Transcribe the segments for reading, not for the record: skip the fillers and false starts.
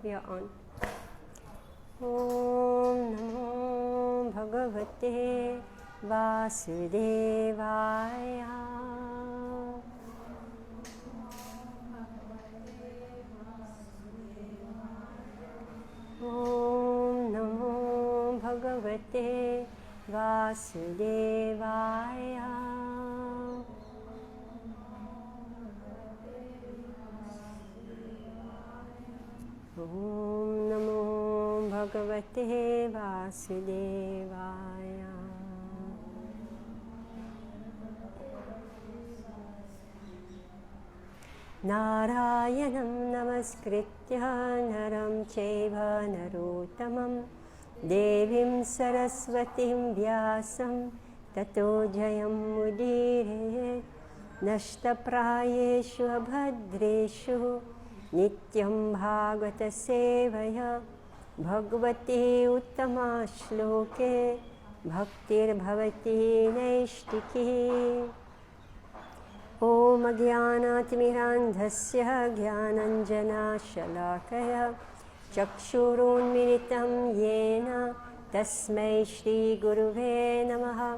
We are on. Om Namo Bhagavate Vasudevaya. Om Namo Bhagavate Vasudevaya. Om Namo Bhagavate Vasudevaya. Narayanam namaskritya naram chaiva narottamam devim saraswatim vyasam tato jayam mudire nashtaprayeshu abhadreshu nityam bhagavata sevaya bhagavati uttama shloke bhaktir bhavati naishtiki. Om Ajnanatimiraandhasya Jnananjana Shalakaya Chakshurunmilitam Yena Tasmai Shri Guruve Namaha.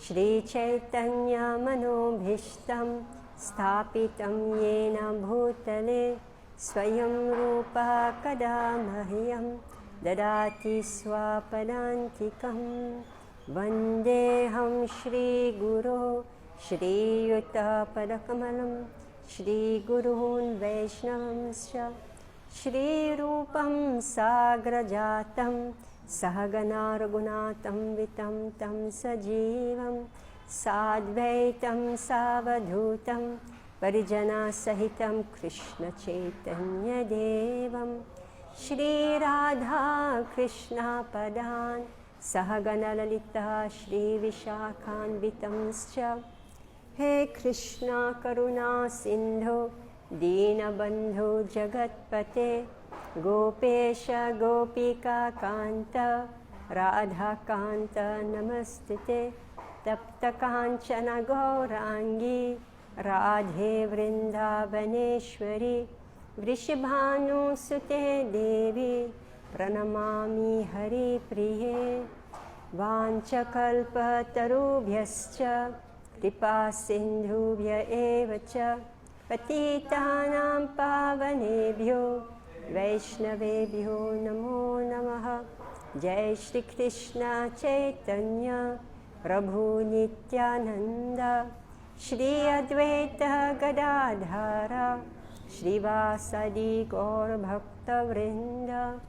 Shri Chaitanya Manobhishtam Sthapitam Yena Bhutale Swayam Rupa Kadamahyam Dadati Swapadantikam Vandeham Shri Guru Shri Yuta Padakamalam Shri Gurun Vaishnavamscha Shri Rupam Sagrajatam Sahagana Raghunatam Vitam Tam Sajivam Sadvaitam Savadhutam Parijana Sahitam Krishna Chaitanya Devam Shri Radha Krishna Padan Sahagana Lalita Shri Vishakhan Vitamscha. He Krishna Karuna Sindhu Dina Bandhu Jagatpate Gopesha Gopika Kanta Radha Kanta Namastite Tapta Kanchana Gaurangi Radhe Vrindavaneshwari Vrishabhanu Sute Devi Pranamami Hari Priye Vanchakalpa Tarubhyascha Kripa Sindhubhya Evacha Patitanam Pavanebhyo Vaishnavebhyo Namo Namaha. Jai Shri Krishna Chaitanya Prabhu Nityananda Shri Advaita Gadadhara Shrivasadi Gaur Bhakta Vrinda.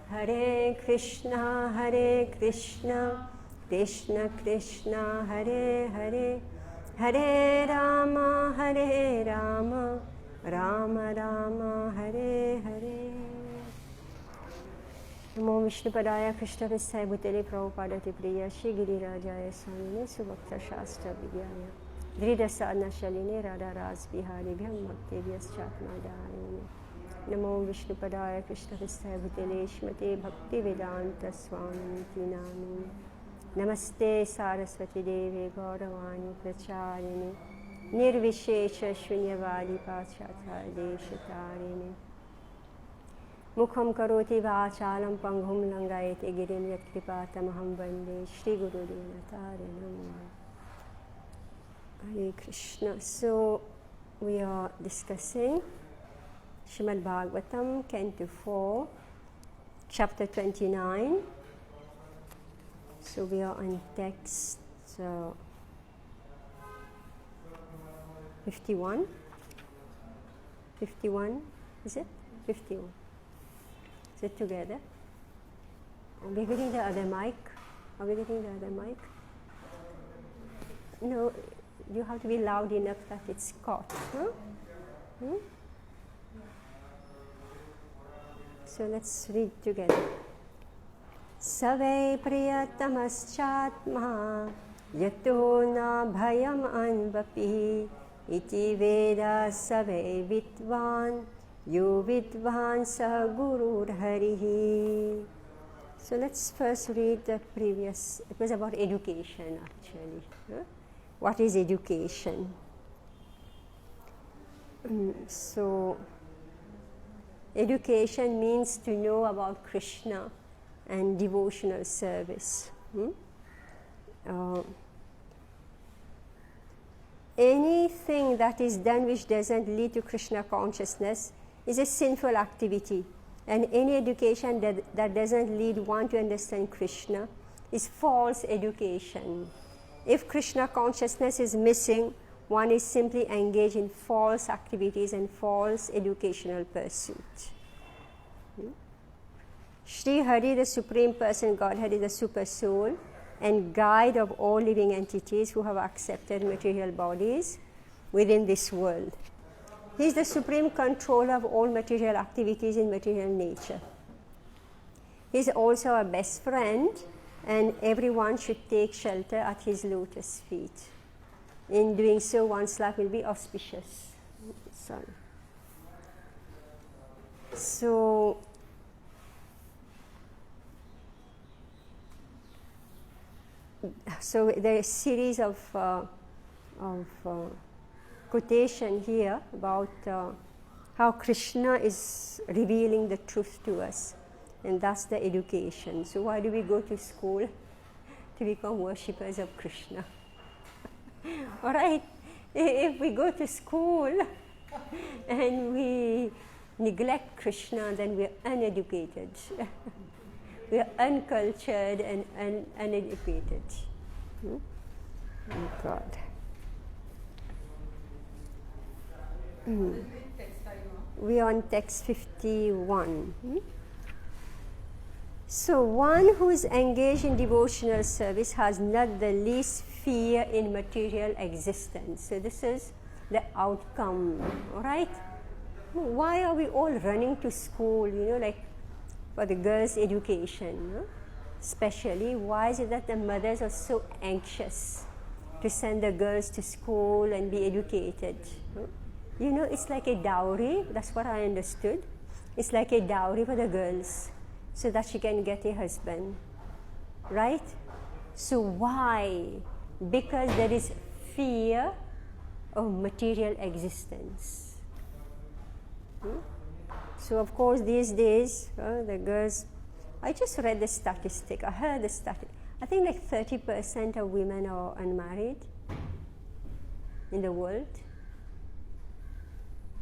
Hare Krishna Krishna Krishna Hare Hare Hare Rama Rama Rama Hare Hare. Namo Vishnupadaya Krishna Vishaya Bhutale Prabhupada Priya Shri Girirajaya Swamine Subhakta Shastra Vidyaya Dhrida Sadhana Shaline Radha Ras Bihari Bhyam Bhaktevyas Chatmadayane. Namo Vishnupadaya Krishna Vishaya Bhutale Shmate Bhakti Vedanta Swamiti Namine. Namaste Saraswati Devi Gauravani Pracharine Nirvishesha Shunyavadi Pachata Deshatarine Mukham Karoti Vachalam Panghum Langayate Girim Yat Kripatamaham Vande Shri Guru Dinatarinam. Hare Krishna. So we are discussing Srimad Bhagavatam, Canto 4, Chapter 29. So we are on text 51. 51, is it? 51. Is it together? Are we getting the other mic? Are we getting the other mic? No, you have to be loud enough that it's caught. Huh? So let's read together. Save priyatamaschatma yato na bhayam anvapi iti veda save vidvan yo vidvan sa gurur harihi. So let's first read the previous. It was about education actually. What is education? So Education means to know about Krishna and devotional service. Anything that is done which doesn't lead to Krishna consciousness is a sinful activity. And any education that doesn't lead one to understand Krishna is false education. If Krishna consciousness is missing, one is simply engaged in false activities and false educational pursuit. Sri Hari, the Supreme Person Godhead, is the Super Soul and guide of all living entities who have accepted material bodies within this world. He is the supreme controller of all material activities in material nature. He is also our best friend, and everyone should take shelter at his lotus feet. In doing so, one's life will be auspicious. So there is a series of quotation here about how Krishna is revealing the truth to us, and that's the education. So why do we go to school? To become worshippers of Krishna. All right, if we go to school and we neglect Krishna, then we are uneducated. We are uncultured and uneducated. Oh God. We are on text 51. So one who is engaged in devotional service has not the least fear in material existence. So this is the outcome, all right? Why are we all running to school, like for the girls' education, especially? Why is it that the mothers are so anxious to send the girls to school and be educated? It's like a dowry. That's what I understood. It's like a dowry for the girls so that she can get a husband, right? So why? Because there is fear of material existence. So of course these days, the girls, I just read the statistic, I heard the statistic. I think like 30% of women are unmarried in the world.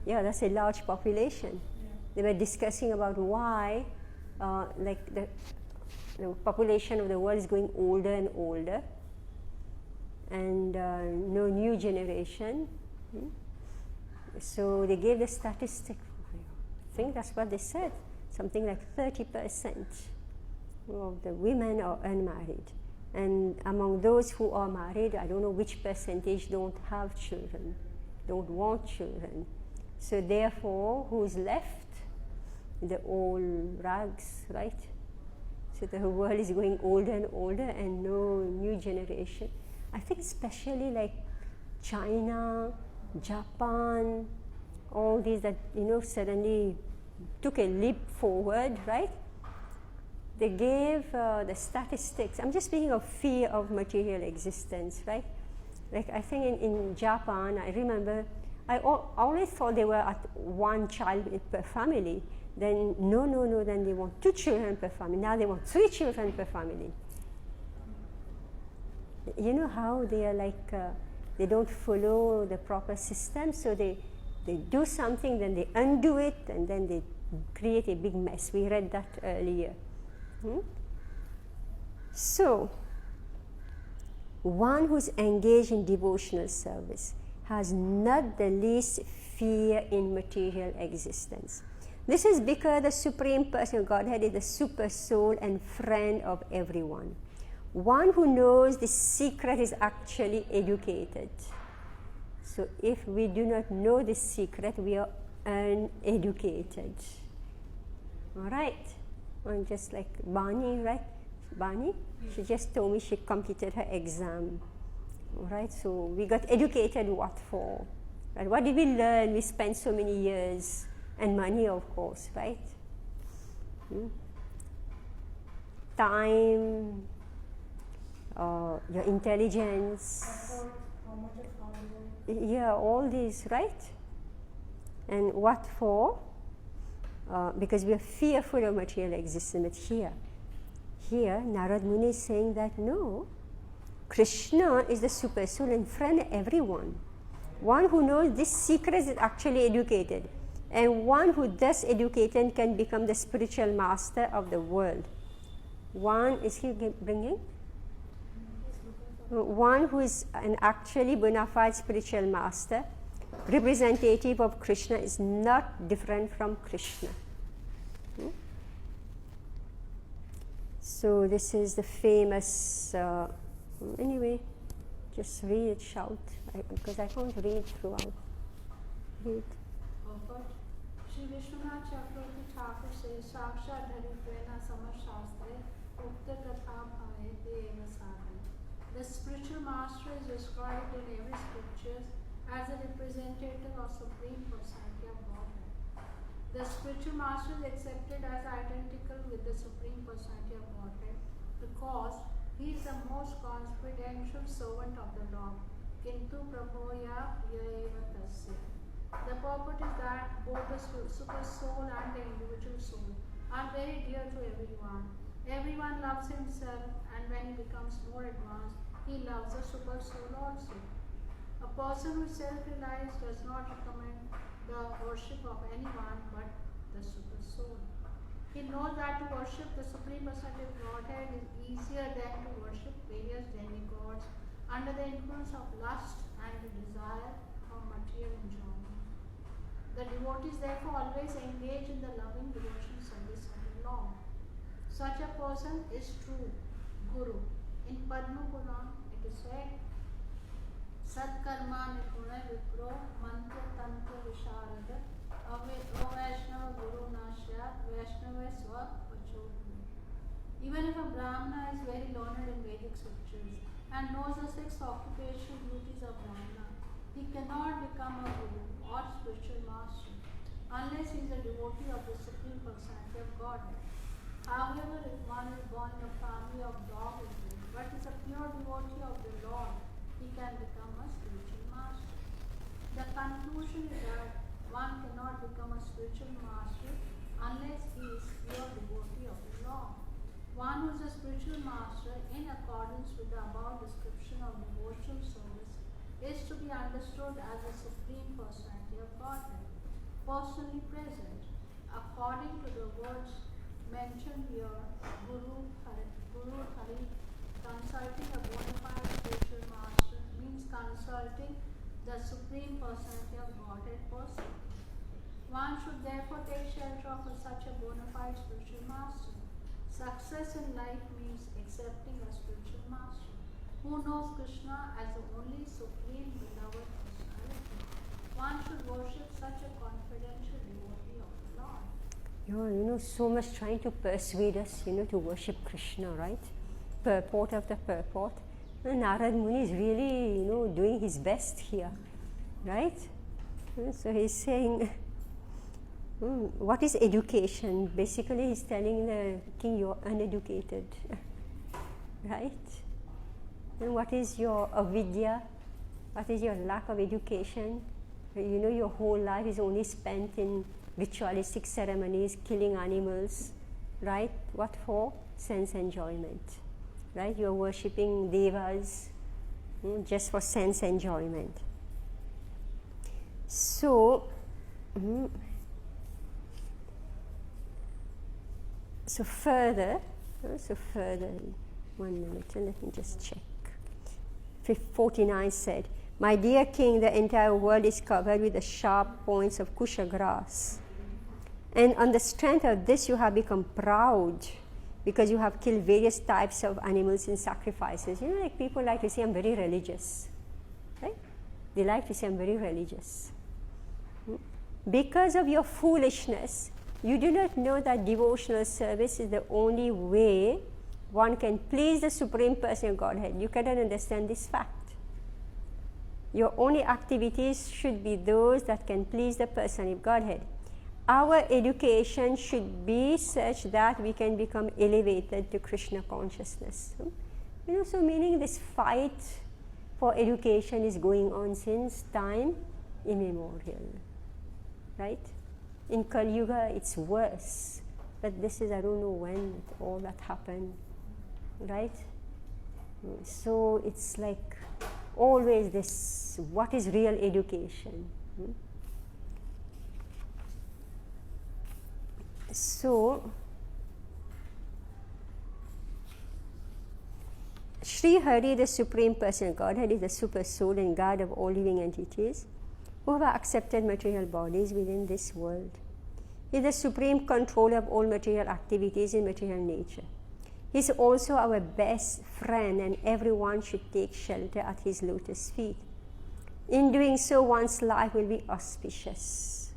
Yeah, that's a large population. They were discussing about why the population of the world is going older and older, and no new generation. So they gave the statistic. I think that's what they said. Something like 30% of the women are unmarried. And among those who are married, I don't know which percentage don't have children, don't want children. So therefore, who's left? The old rags, right? So the world is going older and older and no new generation. I think especially like China, Japan, all these that, suddenly took a leap forward, right? They gave the statistics. I'm just speaking of fear of material existence, right? Like I think in Japan, I remember, I always thought they were at one child per family. Then no, then they want 2 children per family. Now they want 3 children per family. You know how they are like, they don't follow the proper system, so they do something, then they undo it, and then they create a big mess. We read that earlier. So, one who's engaged in devotional service has not the least fear in material existence. This is because the Supreme Person Godhead is the super soul and friend of everyone. One who knows the secret is actually educated. So if we do not know the secret, we are uneducated. All right? And just like Bani, right? Bani, she just told me she completed her exam. All right? So we got educated what for? Right? What did we learn? We spent so many years and money, of course, right? Time, your intelligence. Yeah, all these, right? And what for? because we are fearful of material existence. But here Narad Muni is saying that no, Krishna is the super soul in front of everyone. One who knows this secret is actually educated, and one who thus educated can become the spiritual master of the world. One is he bringing? One who is an actually bona fide spiritual master, representative of Krishna, is not different from Krishna. So this is the famous, anyway, just read it, shout, because I can't read throughout. Read. Shri Vishwanath Chakravarti Thakur says, Sakshat Dharipena Samashastre Ukta Katha Bhave Deva Sadhi. The spiritual master is described in every scripture as a representative of Supreme Personality of Godhead. The spiritual master is accepted as identical with the Supreme Personality of Godhead because he is the most confidential servant of the Lord. Kintu Prabhoya Yaeva Tasya. The purport is that both the super soul and the individual soul are very dear to everyone. Everyone loves himself, and when he becomes more advanced, he loves the super soul also. A person who is self-realized does not recommend the worship of anyone but the super soul. He knows that to worship the Supreme Personality of Godhead is easier than to worship various demigods under the influence of lust and the desire for material enjoyment. The devotees therefore always engage in the loving devotion service of the Lord. Such a person is true Guru. In Padma Puran it is said, Satkarma Nipuna Vipro Mantra Tantra Visharada Vaishnava Guru Nashya Vaishnava Swa Vachodhana. Even if a Brahmana is very learned in Vedic scriptures and knows the 6 occupational duties of Brahmana, he cannot become a Guru or spiritual master unless he is a devotee of the Supreme Personality of Godhead. However, if one is born in a family of dog and goat, but is a pure devotee of the Lord, he can become a spiritual master. The conclusion is that one cannot become a spiritual master unless he is pure devotee of the Lord. One who is a spiritual master in accordance with the above description of devotional service is to be understood as the Supreme Personality of Godhead, personally present. According to the words mentioned here, Guru Hari, consulting a bona fide spiritual master means consulting the Supreme Personality of Godhead personally. One should therefore take shelter of such a bona fide spiritual master. Success in life means accepting a spiritual master who knows Krishna as the only supreme beloved personality. One should worship such a confidential devotee of the Lord. So much trying to persuade us, to worship Krishna, right? Purport after purport. Narad Muni is really, doing his best here, right? So he's saying, what is education? Basically, he's telling the king, you're uneducated, right? And what is your avidya? What is your lack of education? Your whole life is only spent in ritualistic ceremonies, killing animals, right? What for? Sense enjoyment, right? You're worshipping devas just for sense enjoyment. So further, 1 minute, let me just check. 49 said, my dear king, the entire world is covered with the sharp points of kusha grass. And on the strength of this, you have become proud because you have killed various types of animals in sacrifices. Like people like to say, I'm very religious, right? They like to say, I'm very religious. Because of your foolishness, you do not know that devotional service is the only way one can please the Supreme Person of Godhead. You cannot understand this fact. Your only activities should be those that can please the Person of Godhead. Our education should be such that we can become elevated to Krishna consciousness. So meaning this fight for education is going on since time immemorial, right? In Kali Yuga, it's worse. But this is, I don't know when all that happened, right? So it's like always this, what is real education? So, Sri Hari, the Supreme Personal Godhead, is the super soul and guide of all living entities who have accepted material bodies within this world. He is the supreme controller of all material activities in material nature. He is also our best friend, and everyone should take shelter at his lotus feet. In doing so, one's life will be auspicious.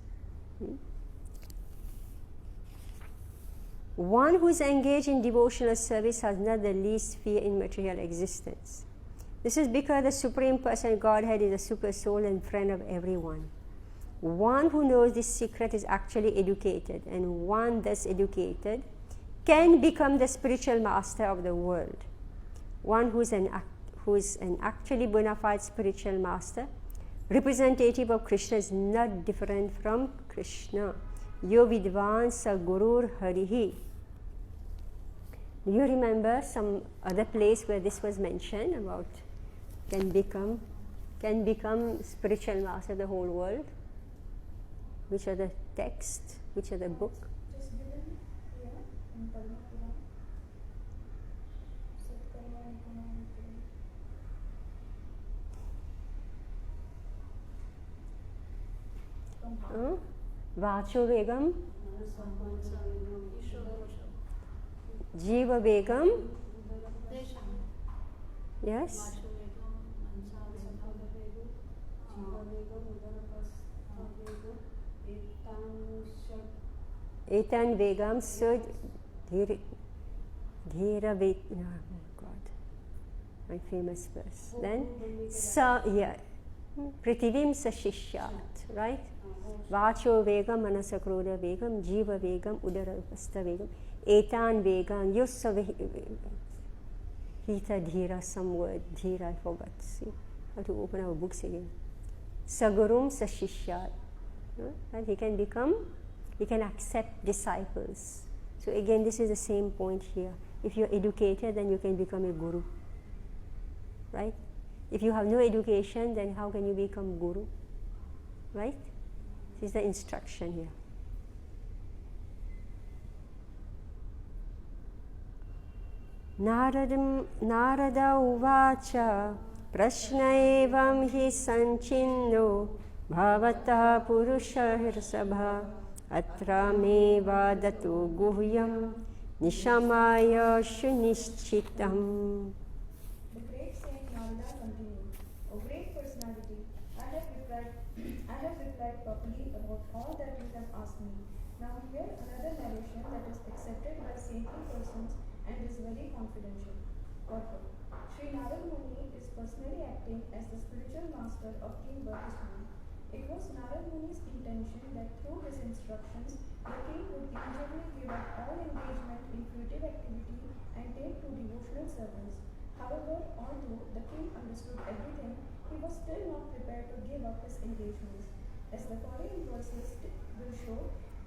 One who is engaged in devotional service has not the least fear in material existence. This is because the Supreme Personal Godhead is a super soul and friend of everyone. One who knows this secret is actually educated, and one thus educated can become the spiritual master of the world. One who is an actually bona fide spiritual master, representative of Krishna, is not different from Krishna. Yo vidvan sa gurur harihi. Do you remember some other place where this was mentioned about can become spiritual master of the whole world? Which are the text? Which are the book? Just given here in Padma Puran. Satkarma Economic. Vacho Vegam, Jiva Vegam, yes, Etan Vegam, so Dhira Vegam, oh God, my famous verse. Then, Prithivim Sashishyat, right? Vacho Vegam, Manasakroda Vegam, Jiva Vegam, Udarapasta Vegam, Etan Vegam, Yusa Hita Dhira, some word, Dhira, I forgot. See, I have to open our books again. Sagurum Sashishyat. And he can accept disciples. So again, this is the same point here. If you're educated, then you can become a guru. Right? If you have no education, then how can you become guru? Right? This is the instruction here. Narada uvacha prashna evam hi sanchindo bhavata purusha hirsabha atra me vadatu guhyam nishamaya shunishchitam. The great saint Narada continued, O great personality, I have replied properly about all that you have asked me. Now hear another narration that is accepted by saintly persons and is very confidential. Purport. Sri Narada Muni is personally acting as the spiritual master of King Vardhasmani. It was Narada Muni's intention that through his instructions, the king would immediately give up all engagement in fruitive activity and take to devotional service. However, although the king understood everything, he was still not prepared to give up his engagements. As the following verses will show,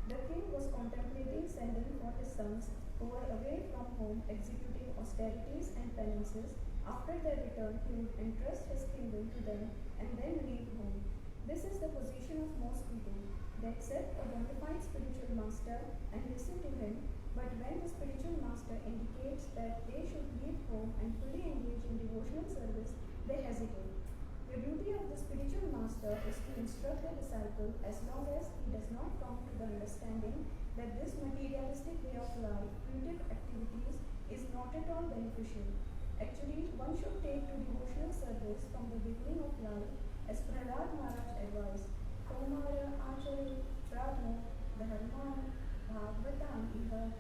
the king was contemplating sending for his sons who were away from home executing austerities and penances. After their return, he would entrust his kingdom to them and then leave home. This is the position of most people. They accept a bona fide spiritual master and listen to him, but when the spiritual master indicates that they should leave home and fully engage in devotional service, they hesitate. The duty of the spiritual master is to instruct the disciple as long as he does not come to the understanding that this materialistic way of life, fruitive activities, is not at all beneficial. Actually, one should take to devotional service from the beginning of life, as Prahlad Maharaj advised, Komara Acharya Pradmo Dharman Bhagavatam Iha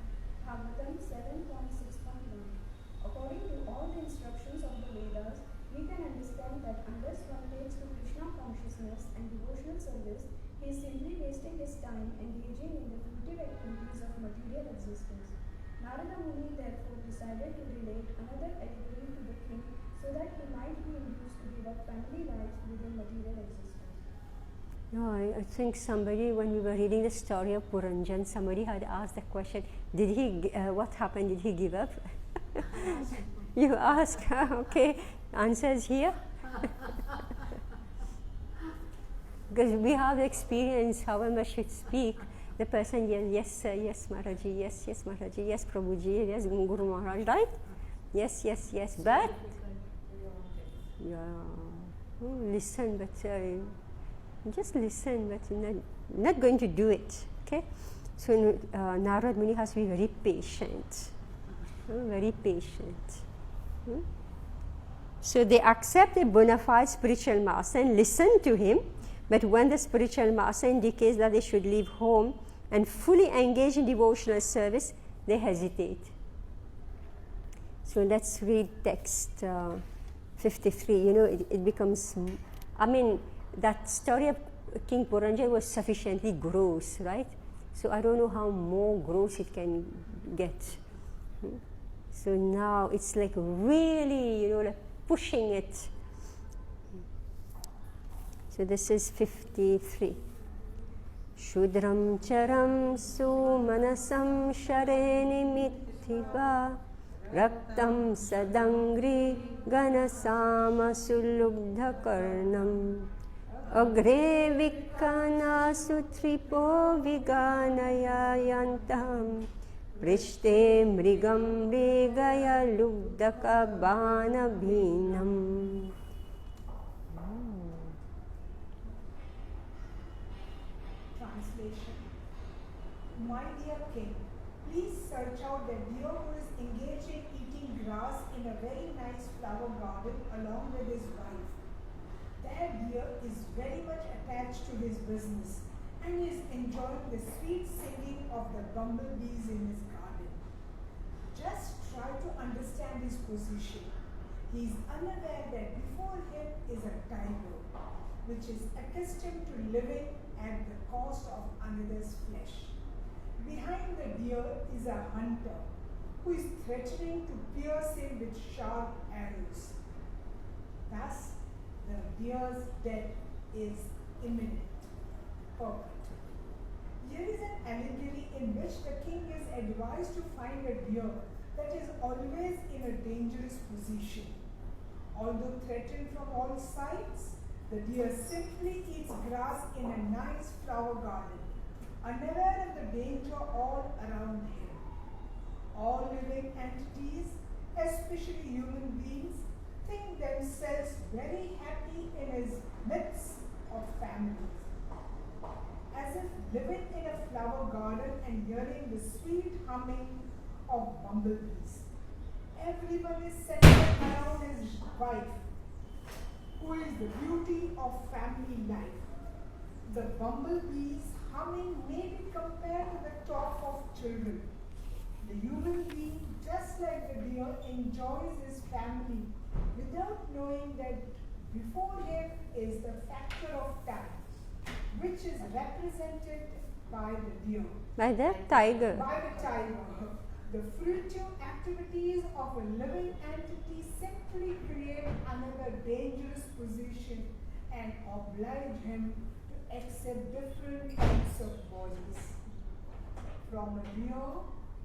Bhagavatam 7.6.1. According to all the instructions of the Vedas, we can understand that unless one takes to Krishna consciousness and devotional service, he is simply wasting his time engaging in the fruitive activities of material existence. Narada Muni therefore decided to relate another allegory to the king so that he might be induced to give up family life within material existence. No, I think somebody, when we were reading the story of Puranjan, somebody had asked the question, did he, what happened, did he give up? You ask, okay, answers here. Because we have experience, however should speak, the person yells, yes sir, yes Maharaji, yes Maharaji, yes Prabhuji, yes Guru Maharaj, right? Yes, but yeah, listen, but just listen, but not going to do it, okay? So Narad Muni has to be very patient, very patient. So they accept a bona fide spiritual master and listen to him, but when the spiritual master indicates that they should leave home and fully engage in devotional service, they hesitate. So let's read text 53. You know, it becomes, I mean, that story of King Puranjan was sufficiently gross, right? So I don't know how more gross it can get. So now it's like really, you know, like pushing it. So this is 53. Shudram charam sumanasam shareni mithiva raktam sadangri ganasama sulubdha karnam agre vikana sutripo viganaya yantam prishte mrigam mrigaya lubdaka bana bhinam. Translation. My dear king, please search out the deer who is engaged in eating grass in a very nice flower garden along with his wife. That deer is very much attached to his business and is enjoying the sweet singing of the bumblebees in his garden. Just try to understand his position. He is unaware that before him is a tiger, which is accustomed to living at the cost of another's flesh. Behind the deer is a hunter who is threatening to pierce him with sharp arrows. Thus, the deer's death is imminent. Perfect. Here is an allegory in which the king is advised to find a deer that is always in a dangerous position. Although threatened from all sides, the deer simply eats grass in a nice flower garden, unaware of the danger all around him. All living entities, especially human beings, think themselves very happy in his midst of families, as if living in a flower garden and hearing the sweet humming of bumblebees. Everyone is centered around his wife, who is the beauty of family life. The bumblebees humming may be compared to the talk of children. The human being, just like the deer, enjoys his family without knowing that before him is the factor of time, which is represented by the deer. By the tiger. By the tiger. The fruitive activities of a living entity simply create another dangerous position and oblige him to accept different types of bodies. From a deer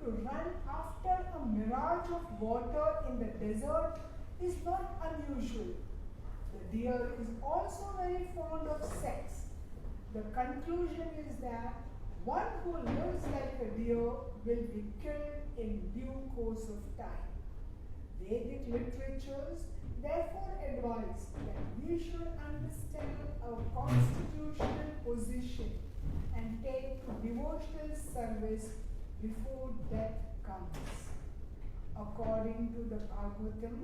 to run after a mirage of water in the desert is not unusual. The deer is also very fond of sex. The conclusion is that one who lives like a deer will be killed in due course of time. Vedic literatures therefore advise that we should understand our constitutional position and take to devotional service before death comes. According to the Bhagavatam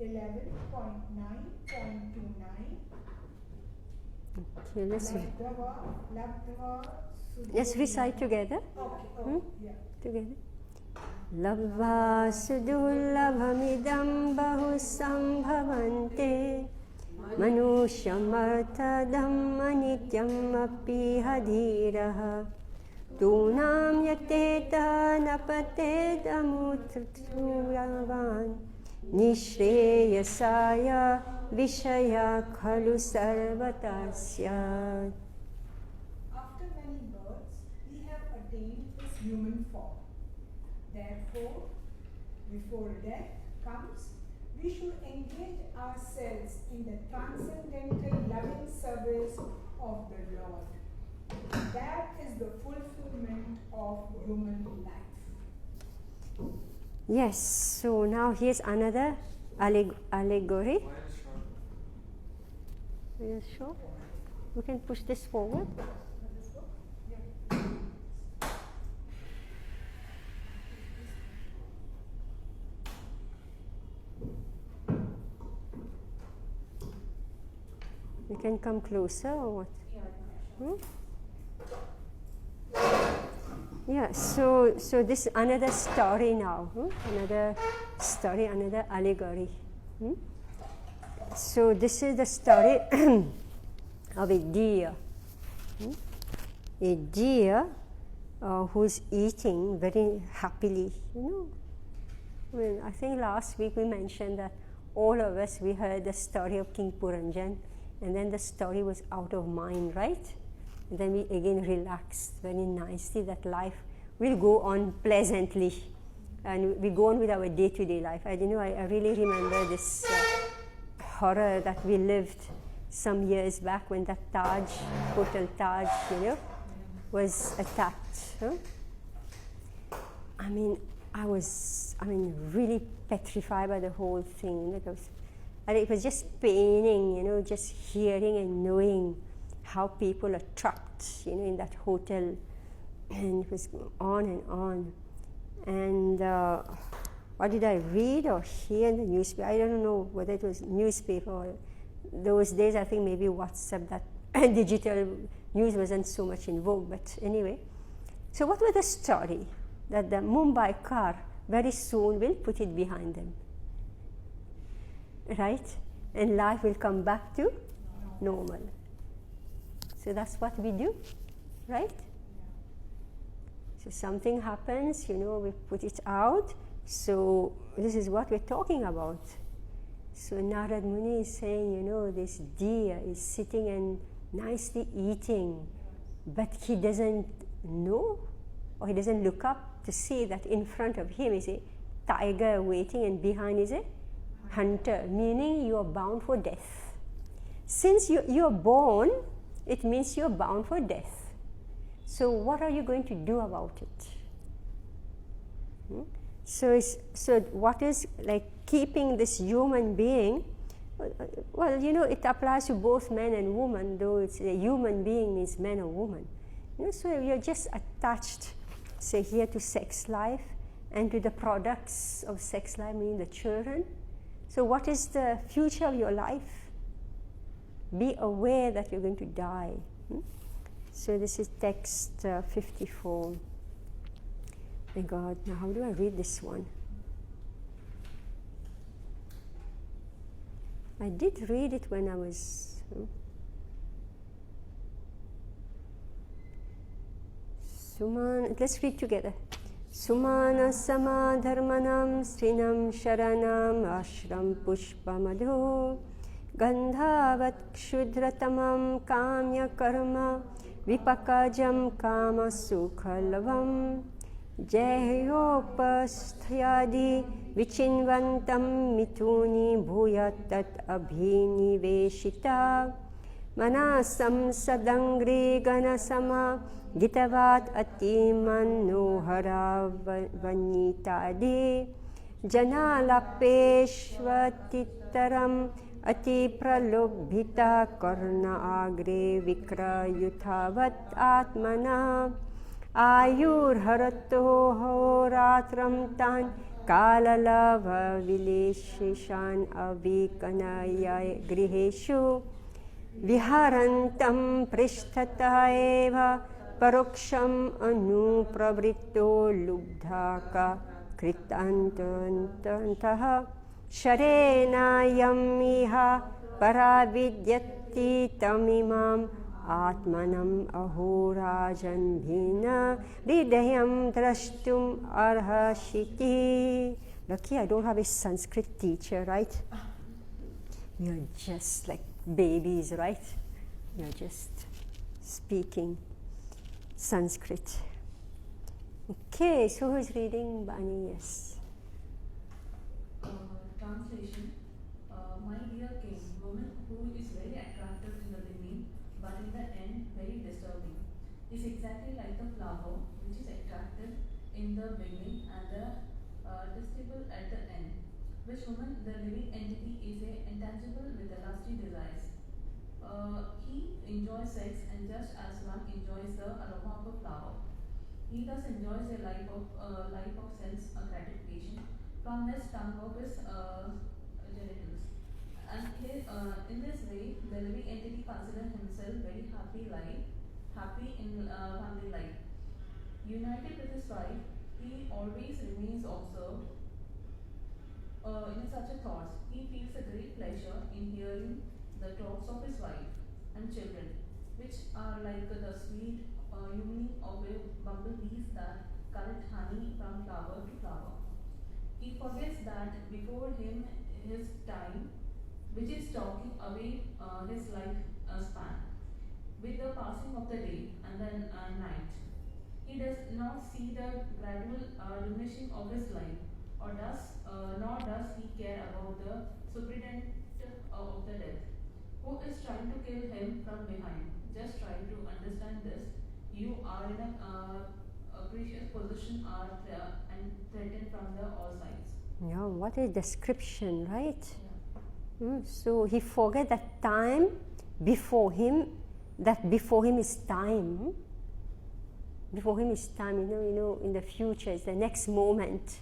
11.9.29, okay, let's recite together. Okay, yeah. Together. Labva sudulabhamidam bahusambhavante manushamarthadam anityam api hadiraha tunam yateta napatedamutraturavan nishreyasaya vishaya khalu sarvatasya. human form. Therefore, before death comes, we should engage ourselves in the transcendental loving service of the Lord. That is the fulfillment of human life. Yes, so now here's another allegory. Are you sure? We can push this forward. You can come closer or what? Yeah, so this another story now, another story, another allegory. So this is the story of a deer. A deer who's eating very happily, I think last week we mentioned that all of us, we heard the story of King Puranjan, and then the story was out of mind, right? And then we again relaxed very nicely that life will go on pleasantly, and we go on with our day-to-day life. I really remember this horror that we lived some years back when that Hotel Taj, was attacked. I was really petrified by the whole thing. And it was just paining, just hearing and knowing how people are trapped, in that hotel. And it was on and on. And what did I read or hear in the newspaper? I don't know whether it was newspaper or those days, I think maybe WhatsApp, that digital news wasn't so much in vogue, but anyway. So what was the story? That the Mumbai car very soon will put it behind them, right? And life will come back to normal. So that's what we do, right? So something happens, we put it out. So this is what we're talking about. So Narad Muni is saying, this deer is sitting and nicely eating, but he doesn't know, or he doesn't look up to see that in front of him is a tiger waiting and behind is a hunter, meaning you are bound for death. Since you are born, it means you are bound for death. So what are you going to do about it? So what is like keeping this human being? Well, it applies to both men and women, though it's a human being means man or woman. So you're just attached, say here, to sex life and to the products of sex life, meaning the children. So what is the future of your life? Be aware that you're going to die. So this is text 54. My God, now how do I read this one? I did read it when I was... let's read together. Sumana sama dharmanam srinam sharanam ashram pushpamadho gandhavat kshudratamam kamya karma vipakajam kama sukhalvam jayopasthyadi vichinvantam mituni bhuyatat abhiniveshita manasam sadangri ganasama gitavat ati manohara vanitadi janalapeshvatitaram ati pralobhita karna agre vikrayuthavat atmana ayurharato horatram tan kalalava vileshishan avikanaya griheshu viharantam prishtata eva paroksham anupravritto lubdhaka kritantantaha sharena yamiha paravidyati tamimam atmanam ahorajan bhina hridayam drashtum arhashiti. Lucky I don't have a Sanskrit teacher, right? You're just like babies, right? You're just speaking Sanskrit. Okay, so who's reading Bani? Yes. Translation. My dear king, woman who is very attractive in the beginning, but in the end very disturbing, is exactly like the flower, which is attractive in the beginning and the detestable at the end. Which woman, the living entity, is a intangible with the lusty desires. He enjoys sex, and just as one enjoys the aroma of a flower, he thus enjoys a life of sense gratification from his tongue of his genitals. And in this way, the living entity considers himself very happy in family life. United with his wife, he always remains observed in such a thoughts. He feels a great pleasure in hearing the talks of his wife and children, which are like the sweet humming of a bumblebees that collect honey from flower to flower. He forgets that before him his time, which is talking away his life span, with the passing of the day and the night. He does not see the gradual diminishing of his life, nor does he care about the superintendent of the death, who is trying to kill him from behind. Just try to understand this. You are in a precious position and threatened from the all sides. Yeah, what a description, right? Yeah. So he forget that time before him, that before him is time. Before him is time, in the future, it's the next moment,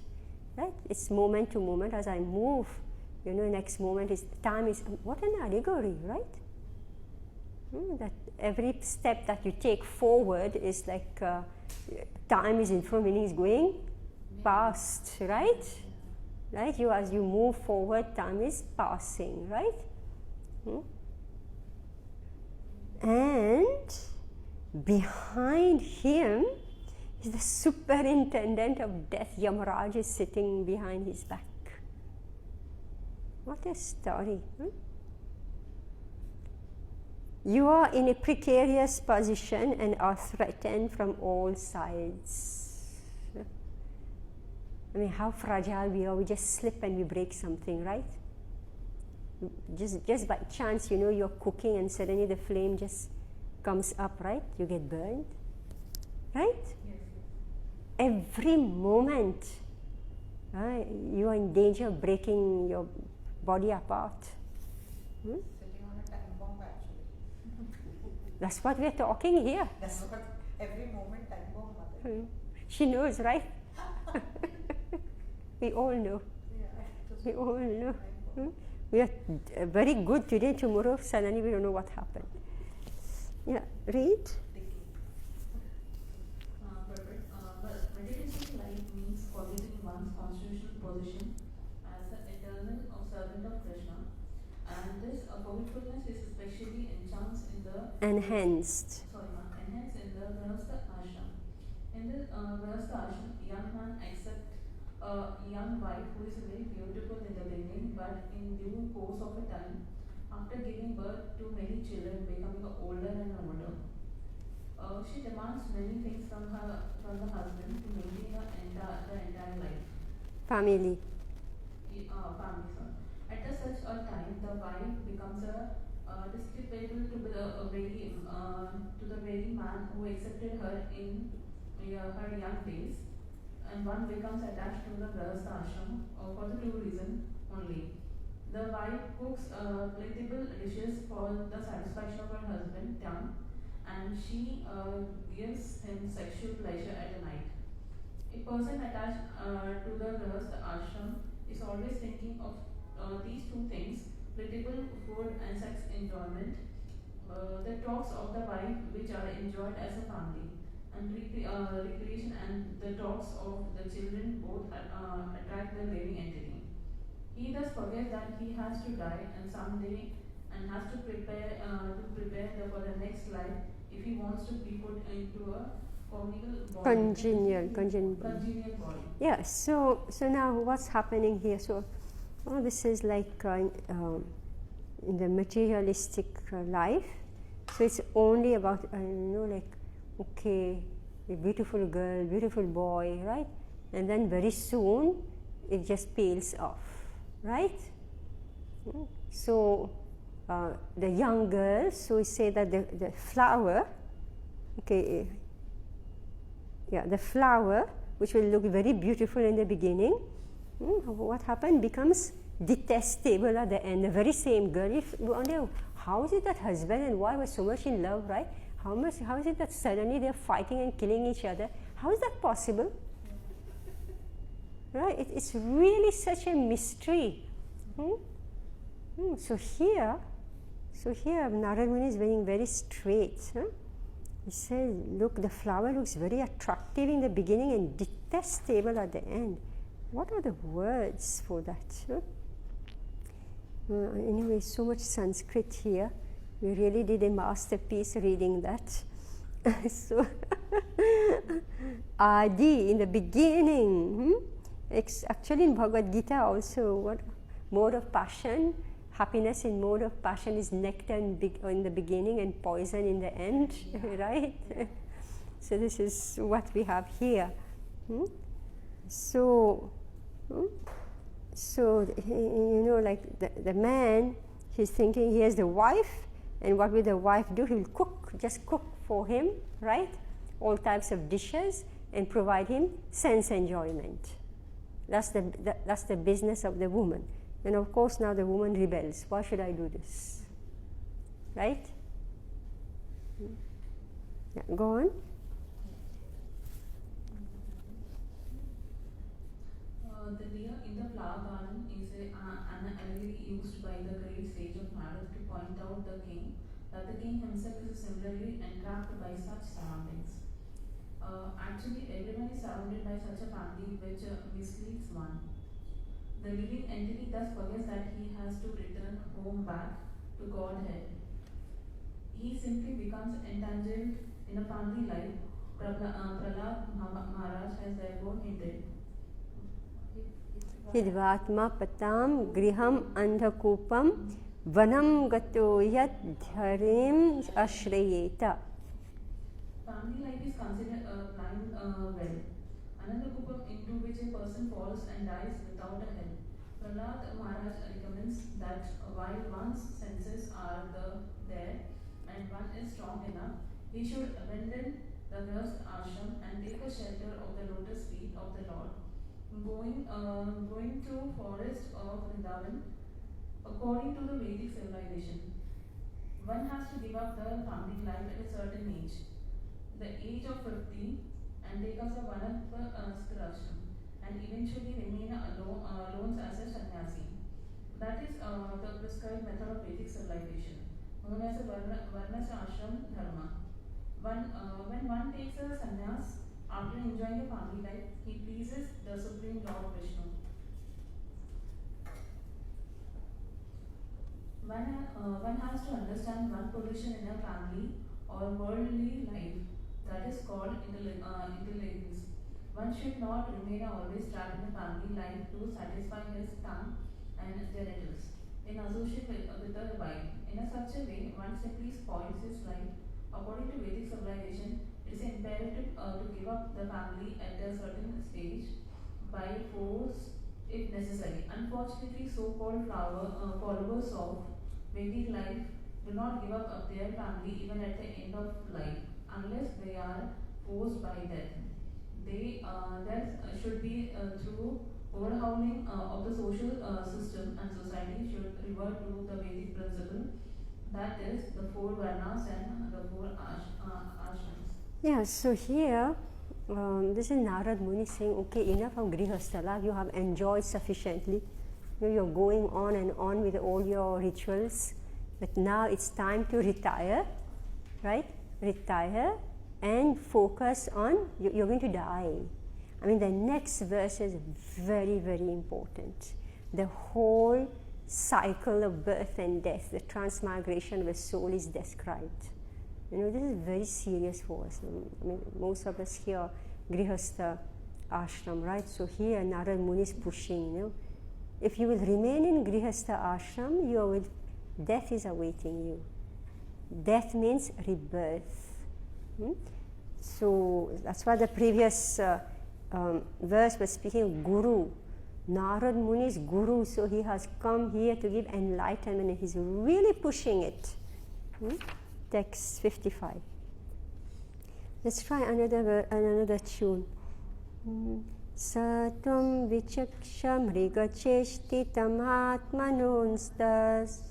right? It's moment to moment as I move, next moment is time is, what an allegory, right? That every step that you take forward is like time is in front, meaning it's going past, right? Right? As you move forward, time is passing, right? And behind him is the superintendent of death. Yamaraj is sitting behind his back. What a story. You are in a precarious position and are threatened from all sides. I mean, how fragile we are. We just slip and we break something, right? Just by chance, you're cooking and suddenly the flame just comes up, right? You get burned, right? Yes. Every moment, you are in danger of breaking your body apart. Sitting on a time bomb, actually. That's what we're talking here. That's what every moment time bomb, mother. She knows, right? We all know. Yeah, We all know. time bomb. We are very good today, tomorrow, suddenly we don't know what happened. Yeah, read. Ticking. Perfect. But meditating life means forgetting one's constitutional position as the eternal servant of Krishna, and this forgetfulness is especially enhanced in the Enhanced. enhanced in the Grahastha ashram. In the Grahastha ashram, young man accepts a young wife who is very beautiful in the beginning, but in due course of a time, after giving birth to many children, becoming older and older, she demands many things from the husband to maintain the entire life. Family. Family, sorry. At such a time, the wife becomes disreputable to the very man who accepted her in her young days, and one becomes attached to the Grahastha ashram for the two reasons only. The wife cooks plentiful dishes for the satisfaction of her husband, tongue, and she gives him sexual pleasure at night. A person attached to the Grahastha ashram is always thinking of these two things: plentiful food and sex enjoyment. The talks of the wife, which are enjoyed as a family, and recreation, and the talks of the children both attract the living entity. He thus forgets that he has to die and someday, and has to prepare for the next life if he wants to be put into a congenial body. Yeah, so now what's happening here? So this is like in the materialistic life. So it's only about, okay, a beautiful girl, beautiful boy, right? And then very soon it just peels off, right? So the young girl, so we say that the flower, okay, yeah, the flower which will look very beautiful in the beginning, what happened becomes detestable at the end. The very same girl, if you wonder how is it that husband and wife were so much in love, right? How is it that suddenly they're fighting and killing each other? How is that possible? Right? It's really such a mystery. So here Narad Muni is being very straight. He says, look, the flower looks very attractive in the beginning and detestable at the end. What are the words for that? Anyway, so much Sanskrit here. We really did a masterpiece reading that. So, Adi, in the beginning. Actually, in Bhagavad Gita also, what mode of passion? Happiness in mode of passion is nectar in the beginning and poison in the end, right? So this is what we have here. So like the man, he's thinking he has the wife, and what will the wife do? He'll just cook for him, right? All types of dishes and provide him sense enjoyment. That's the business of the woman. And of course now the woman rebels. Why should I do this? Right? Yeah, go on. The deer in the flower garden is an allegory used by the great sage of Narad to point out the king that the king himself is similarly entrapped by such surroundings. Actually, everyone is surrounded by such a family which misleads one. The living entity thus forgets that he has to return home back to Godhead. He simply becomes entangled in a family life. Prahlad Maharaj has therefore hinted. Hidvatma patam griham andhakupam vanam gato yat dharim ashrayeta. Family life is considered a blind well, Anandakupam into which a person falls and dies without a help. Prahlad Maharaj recommends that while one's senses are there and one is strong enough, he should abandon the Grihastha ashram and take a shelter of the lotus feet of the Lord. Going to forest of Vrindavan, according to the Vedic civilization, one has to give up the family life at a certain age, the age of 50, and take up the Vanapastra ashram, and eventually remain alone as a sannyasi. That is the prescribed method of Vedic civilization, known as the Varnashrama ashram dharma. When one takes a sannyas after enjoying the family life, he pleases the Supreme Lord Vishnu. One has to understand one position in a family or worldly life, that is called interlinkings. One should not remain always trapped in a family life to satisfy his tongue and genitals in association with a wife. In such a way, one simply spoils his life. According to Vedic civilization, it is imperative to give up the family at a certain stage by force if necessary. Unfortunately, so-called followers of Vedic life do not give up their family even at the end of life, unless they are forced by death. Death should be through overhauling of the social system, and society should revert to the Vedic principle, that is, the 4 varnas and the 4 ashrams. Yeah, so here, this is Narad Muni saying, okay, enough of Grihastha life, you have enjoyed sufficiently. You're going on and on with all your rituals, but now it's time to retire, right? Retire and focus on, you're going to die. I mean, the next verse is very, very important. The whole cycle of birth and death, the transmigration of a soul is described. You know, this is very serious for us. I mean, most of us here, Grihastha ashram, right? So here Narad Muni is pushing, you know, if you will remain in Grihastha ashram, death is awaiting you. Death means rebirth. So that's why the previous verse was speaking of Guru. Narad Muni is Guru, so he has come here to give enlightenment and he's really pushing it. Text 55. Let's try another tune. Satvam vichaksha mrigacheshtitam atmanonstas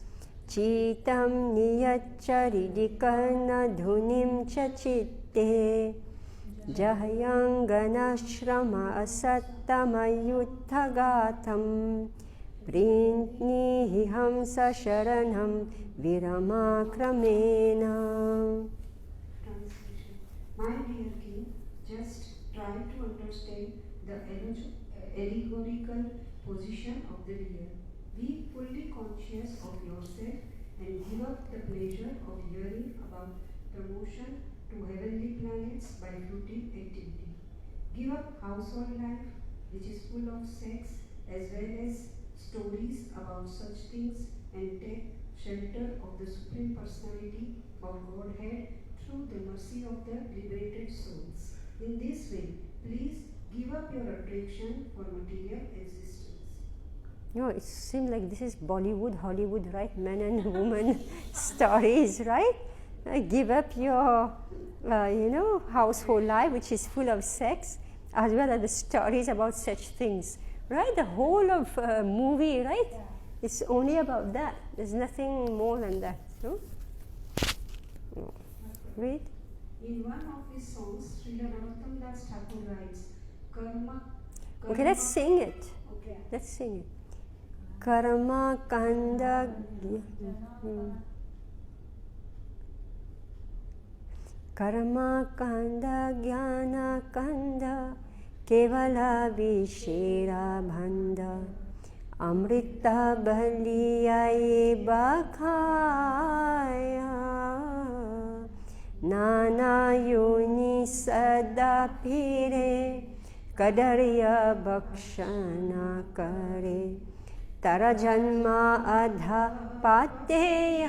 Chitam niyaccharidikana dhunim cha chitte Jayanganashrama asattamayuttagatam Printnihi hamsa sharanam viramakramena. Translation. My dear king, just try to understand the allegorical position of the deer. Be fully conscious of yourself and give up the pleasure of hearing about promotion to heavenly planets by fruitive activity. Give up household life, which is full of sex, as well as stories about such things, and take shelter of the Supreme Personality of Godhead through the mercy of the liberated souls. In this way, please give up your attraction for material existence. No, it seems like this is Bollywood, Hollywood, right? Men and women stories, right? Give up your, household life, which is full of sex, as well as the stories about such things, right? The whole of movie, right? Yeah. It's only about that. There's nothing more than that. No? No. Read. In one of his songs, Srila Narottam Das Thakur writes, Karma. Okay, let's sing it. Okay. Let's sing it. Karma kanda. Karma kanda jnana kanda kevala vishera bhanda amrita baliyaye bakhaya nana yoni sada phire kadariya bhakshana kare tara janma adha pateyaye.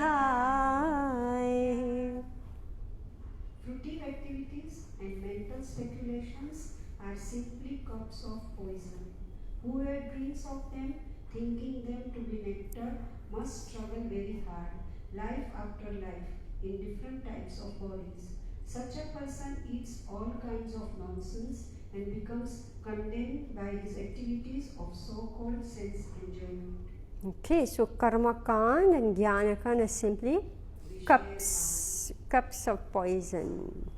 Fruitive activities and mental speculations are simply cups of poison. Whoever drinks of them, thinking them to be nectar, must struggle very hard, life after life, in different types of bodies. Such a person eats all kinds of nonsense and becomes condemned by his activities of so-called sense enjoyment. Okay, so karma kand and jnana kand are simply cups of poison.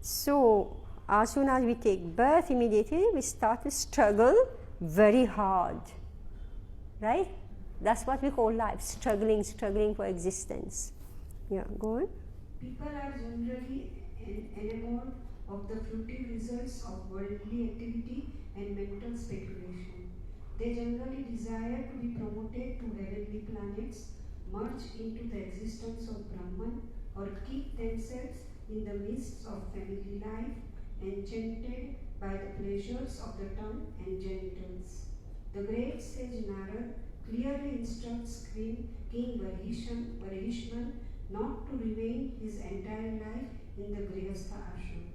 So, as soon as we take birth, immediately we start to struggle very hard, right? That's what we call life, struggling for existence. Yeah, go on. People are generally enamored of the fruitive results of worldly activity and mental speculation. They generally desire to be promoted to heavenly planets, merge into the existence of Brahman, or keep themselves in the midst of family life, enchanted by the pleasures of the tongue and genitals. The great sage Narad clearly instructs King Varishman not to remain his entire life in the Grihastha ashram.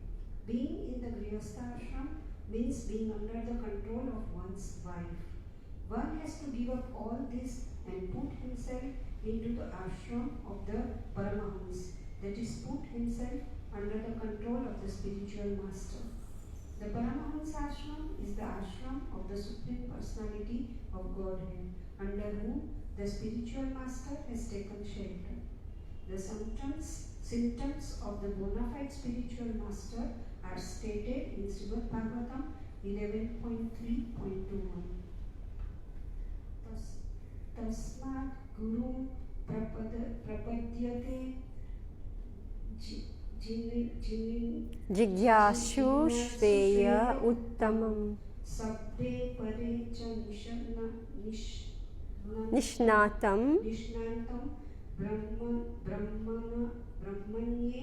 Being in the Grihastha ashram means being under the control of one's wife. One has to give up all this and put himself into the ashram of the Paramahans, that is, put himself under the control of the spiritual master. The Paramahans ashram is the ashram of the Supreme Personality of Godhead, under whom the spiritual master has taken shelter. The symptoms of the bona fide spiritual master are stated in Srimad Bhagavatam 11.3.21. Tasmat Guru Prapadyate Jigyashu Shveya Uttamam Sabbe Pare Cha Nishnatam Nishnantam Brahmanye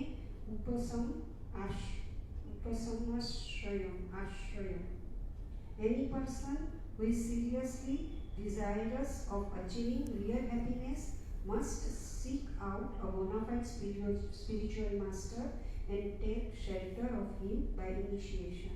Upasamashrayam. Any person who is seriously desirous of achieving real happiness must seek out a bona fide spiritual master and take shelter of him by initiation.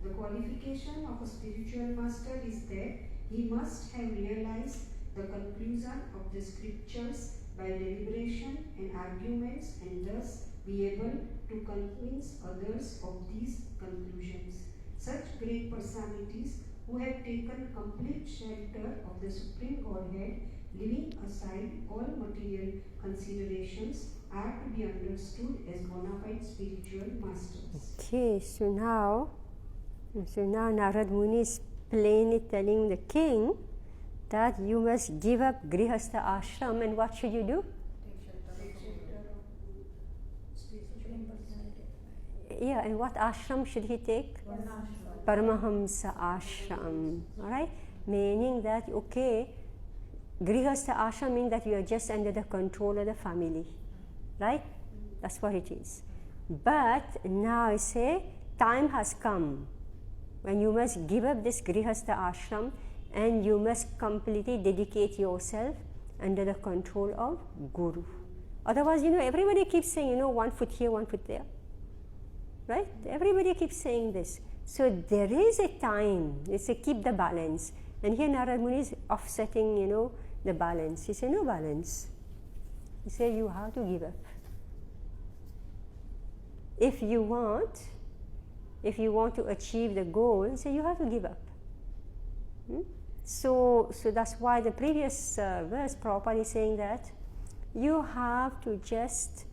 The qualification of a spiritual master is that he must have realized the conclusion of the scriptures by deliberation and arguments and thus be able to convince others of these conclusions. Such great personalities who have taken complete shelter of the Supreme Godhead, leaving aside all material considerations, are to be understood as bona fide spiritual masters. Okay, so now Narad Muni is plainly telling the king that you must give up Grihastha ashram, and what should you do? Yeah, and what ashram should he take? Paramahamsa ashram. Alright? Meaning that, okay, Grihastha ashram means that you are just under the control of the family. Right? That's what it is. But now I say, time has come when you must give up this Grihastha ashram and you must completely dedicate yourself under the control of Guru. Otherwise, everybody keeps saying, one foot here, one foot there. Right? Everybody keeps saying this. So there is a time, it's a keep the balance. And here Narad Muni is offsetting, the balance. He said, no balance. He said, you have to give up. If you want to achieve the goal, so you have to give up. So that's why the previous verse, Prabhupada is saying that you have to just,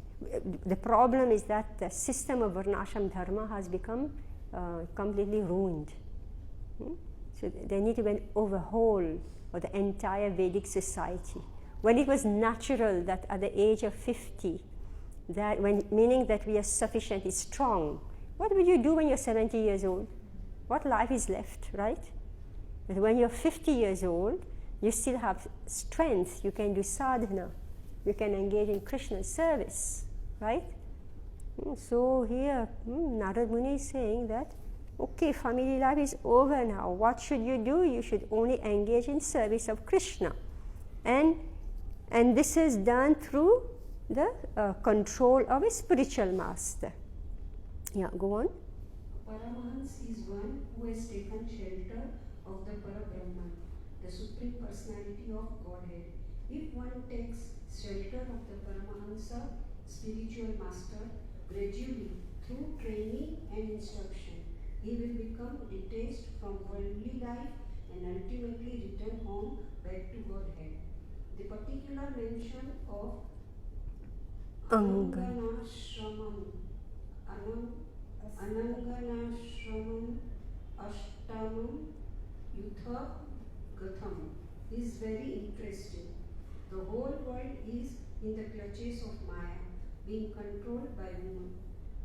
the problem is that the system of Varnashram Dharma has become completely ruined. So there need to be an overhaul of the entire Vedic society. When it was natural that at the age of 50, meaning that we are sufficiently strong, what will you do when you're 70 years old? What life is left, right? But when you're 50 years old, you still have strength. You can do sadhana. You can engage in Krishna's service, right? So here, Narad Muni is saying that, okay, family life is over now. What should you do? You should only engage in service of Krishna. And this is done through the control of a spiritual master. Yeah, go on. Paramahans is one who has taken shelter of the Parabrahman, the Supreme Personality of Godhead. If one takes shelter of the Paramahansa, spiritual master, gradually, through training and instruction, he will become detached from worldly life and ultimately return home back to Godhead. The particular mention of Ananganashramam Ashtamam Yutha Gatham is very interesting. The whole world is in the clutches of Maya, being controlled by woman.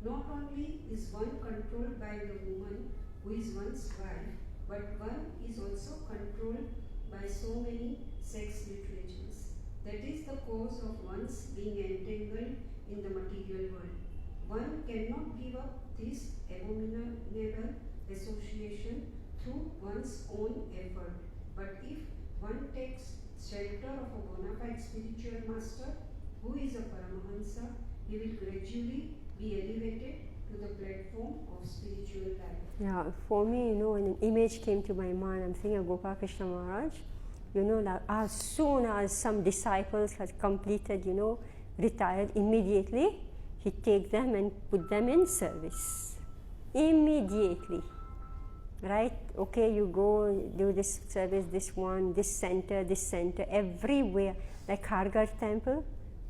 Not only is one controlled by the woman who is one's wife, but one is also controlled by so many sex literatures. That is the cause of one's being entangled in the material world. One cannot give up this abominable association through one's own effort. But if one takes shelter of a bona fide spiritual master, who is a Paramahansa, he will gradually be elevated to the platform of spiritual life. Yeah, for me, when an image came to my mind, I'm thinking of Gopal Krishna Maharaj. Like as soon as some disciples had completed, retired, immediately he take them and put them in service. Immediately. Right? Okay, you go do this service, this one, this center, everywhere. Like Kharghar temple,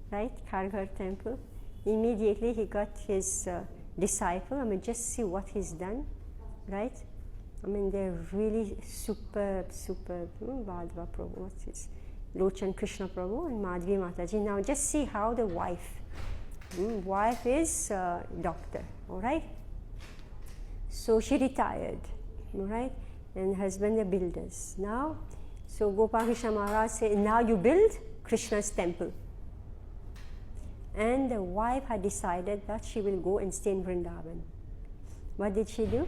right? Kharghar temple. Immediately he got his disciple. Just see what he's done, right? They're really superb. Vadva Prabhu, what's his? Lochan Krishna Prabhu and Madhvi Mataji. Now just see how the wife. Wife is doctor, all right? So she retired, all right? And husband the builders. Now, so Gopal Krishna Maharaj said, now you build Krishna's temple. And the wife had decided that she will go and stay in Vrindavan. What did she do?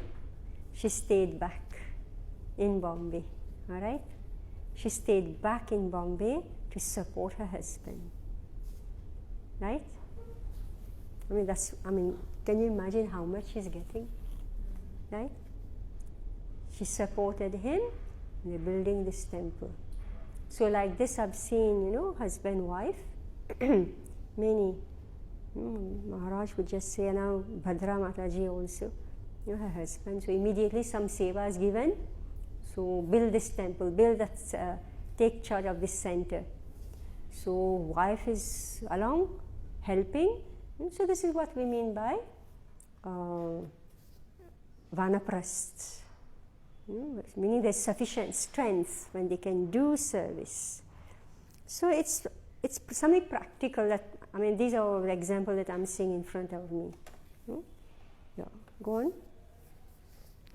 She stayed back in Bombay, all right? She stayed back in Bombay to support her husband, right? Can you imagine how much she's getting? Right? She supported him in building this temple. So like this I've seen, husband, wife, many. Maharaj would just say, now Bhadra Mataji also, her husband. So immediately some seva is given. So build this temple, take charge of this center. So wife is along, helping. So this is what we mean by vanaprasth. Meaning there's sufficient strength when they can do service. So it's something practical that, these are the examples that I'm seeing in front of me. Yeah. Go on.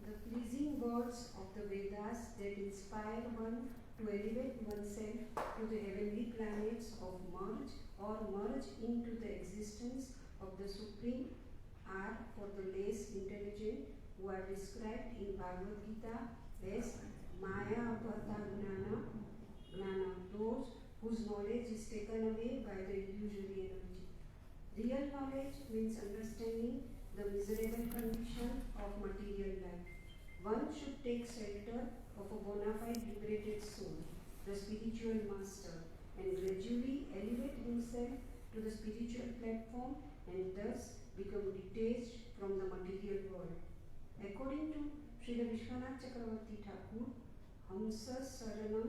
The pleasing words of the Vedas that inspire one to elevate oneself to the heavenly planets of merge into the existence of the Supreme are for the less intelligent, who are described in Bhagavad Gita as Maya Apata Gnana, those whose knowledge is taken away by the illusory energy. Real knowledge means understanding the miserable condition of material life. One should take shelter of a bona fide liberated soul, the spiritual master, and gradually elevate himself to the spiritual platform and thus become detached from the material world. According to Srila Vishwanath Chakravarti Thakur, Hamsa Saranam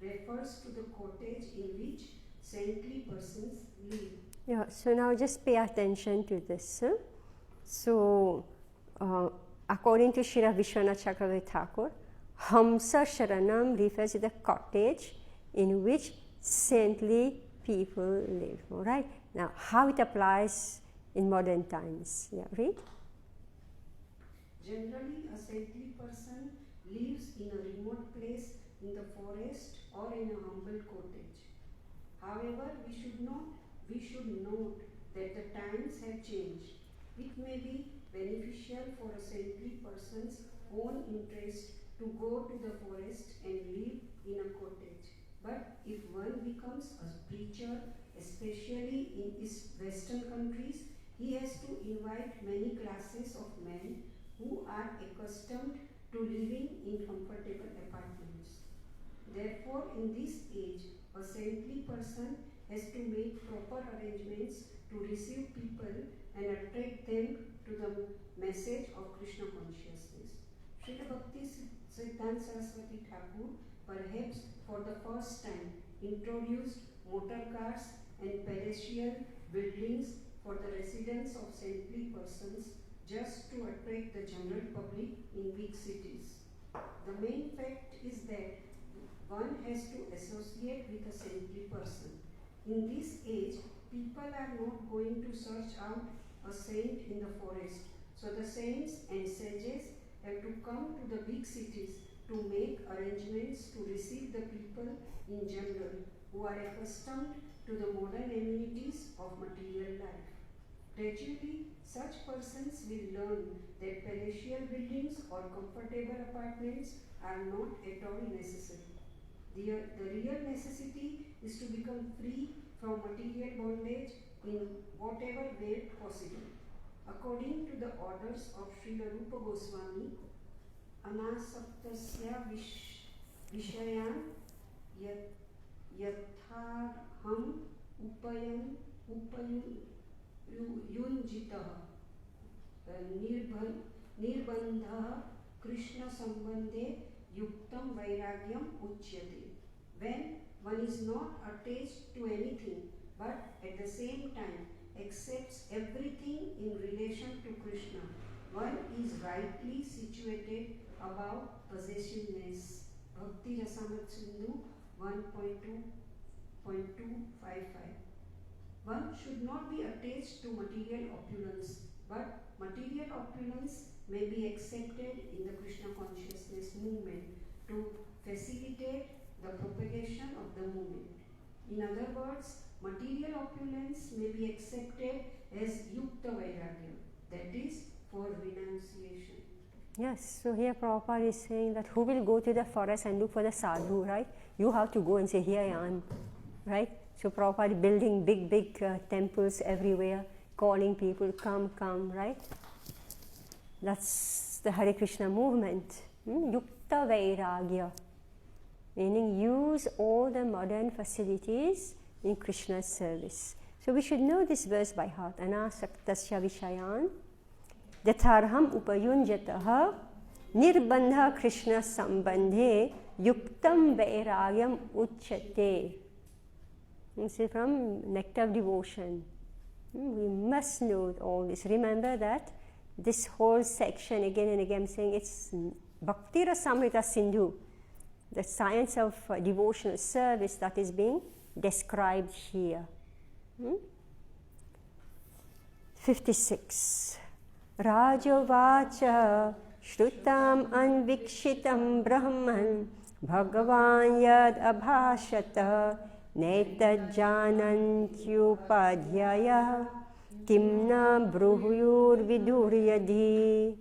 refers to the cottage in which saintly persons live. Yeah, so now just pay attention to this. So, according to Srila Vishwanath Chakravarti Thakur, Hamsa Sharanam refers to the cottage in which saintly people live. All right? Now, how it applies in modern times? Yeah, read. Generally, a saintly person lives in a remote place in the forest or in a humble cottage. However, we should note that the times have changed. It may be beneficial for a saintly person's own interest to go to the forest and live in a cottage. But if one becomes a preacher, especially in Western countries, he has to invite many classes of men who are accustomed to living in comfortable apartments. Therefore, in this age, a saintly person has to make proper arrangements to receive people and attract them to the message of Krishna consciousness. Srila Bhakti Siddhanta Saraswati Thakur, perhaps for the first time, introduced motor cars and palatial buildings for the residence of saintly persons just to attract the general public in big cities. The main fact is that one has to associate with a saintly person. In this age, people are not going to search out a saint in the forest. So the saints and sages have to come to the big cities to make arrangements to receive the people in general who are accustomed to the modern amenities of material life. Gradually, such persons will learn that palatial buildings or comfortable apartments are not at all necessary. The real necessity is to become free from material bondage in whatever way possible. According to the orders of Srila Rupa Goswami, Anasaptasya Vishayan Yathaham Upayunjitah Nirbandha Krishna Sambandhe Yuktam Vairagyam Uchyate. When one is not attached to anything but at the same time accepts everything in relation to Krishna, one is rightly situated about possessiveness. Bhakti Rasamrita Sindhu 1.2.255. One should not be attached to material opulence, but material opulence may be accepted in the Krishna consciousness movement to facilitate the propagation of the movement. In other words, material opulence may be accepted as Yukta Vairagya, that is, for renunciation. Yes, so here Prabhupada is saying that who will go to the forest and look for the sadhu, right? You have to go and say, here I am, right? So Prabhupada building big temples everywhere. calling people, come, come, right? That's the Hare Krishna movement. Yukta Vairagya, meaning use all the modern facilities in Krishna's service. So we should know this verse by heart. Anasaktasya vishayan datharham upayunjataha nirbandha Krishna sambandhe yuktam vairagyam uchyate. This is from Nectar of Devotion. We must know all this. Remember that this whole section, again and again, I'm saying it's Bhakti Rasamrita Sindhu, the science of devotional service that is being described here. 56. Rajavacha Shrutam Anvikshitam Brahman Bhagavan Yad Abhashata Netajjanantyupadhyaya Kimna Bruhuyur Viduryadi.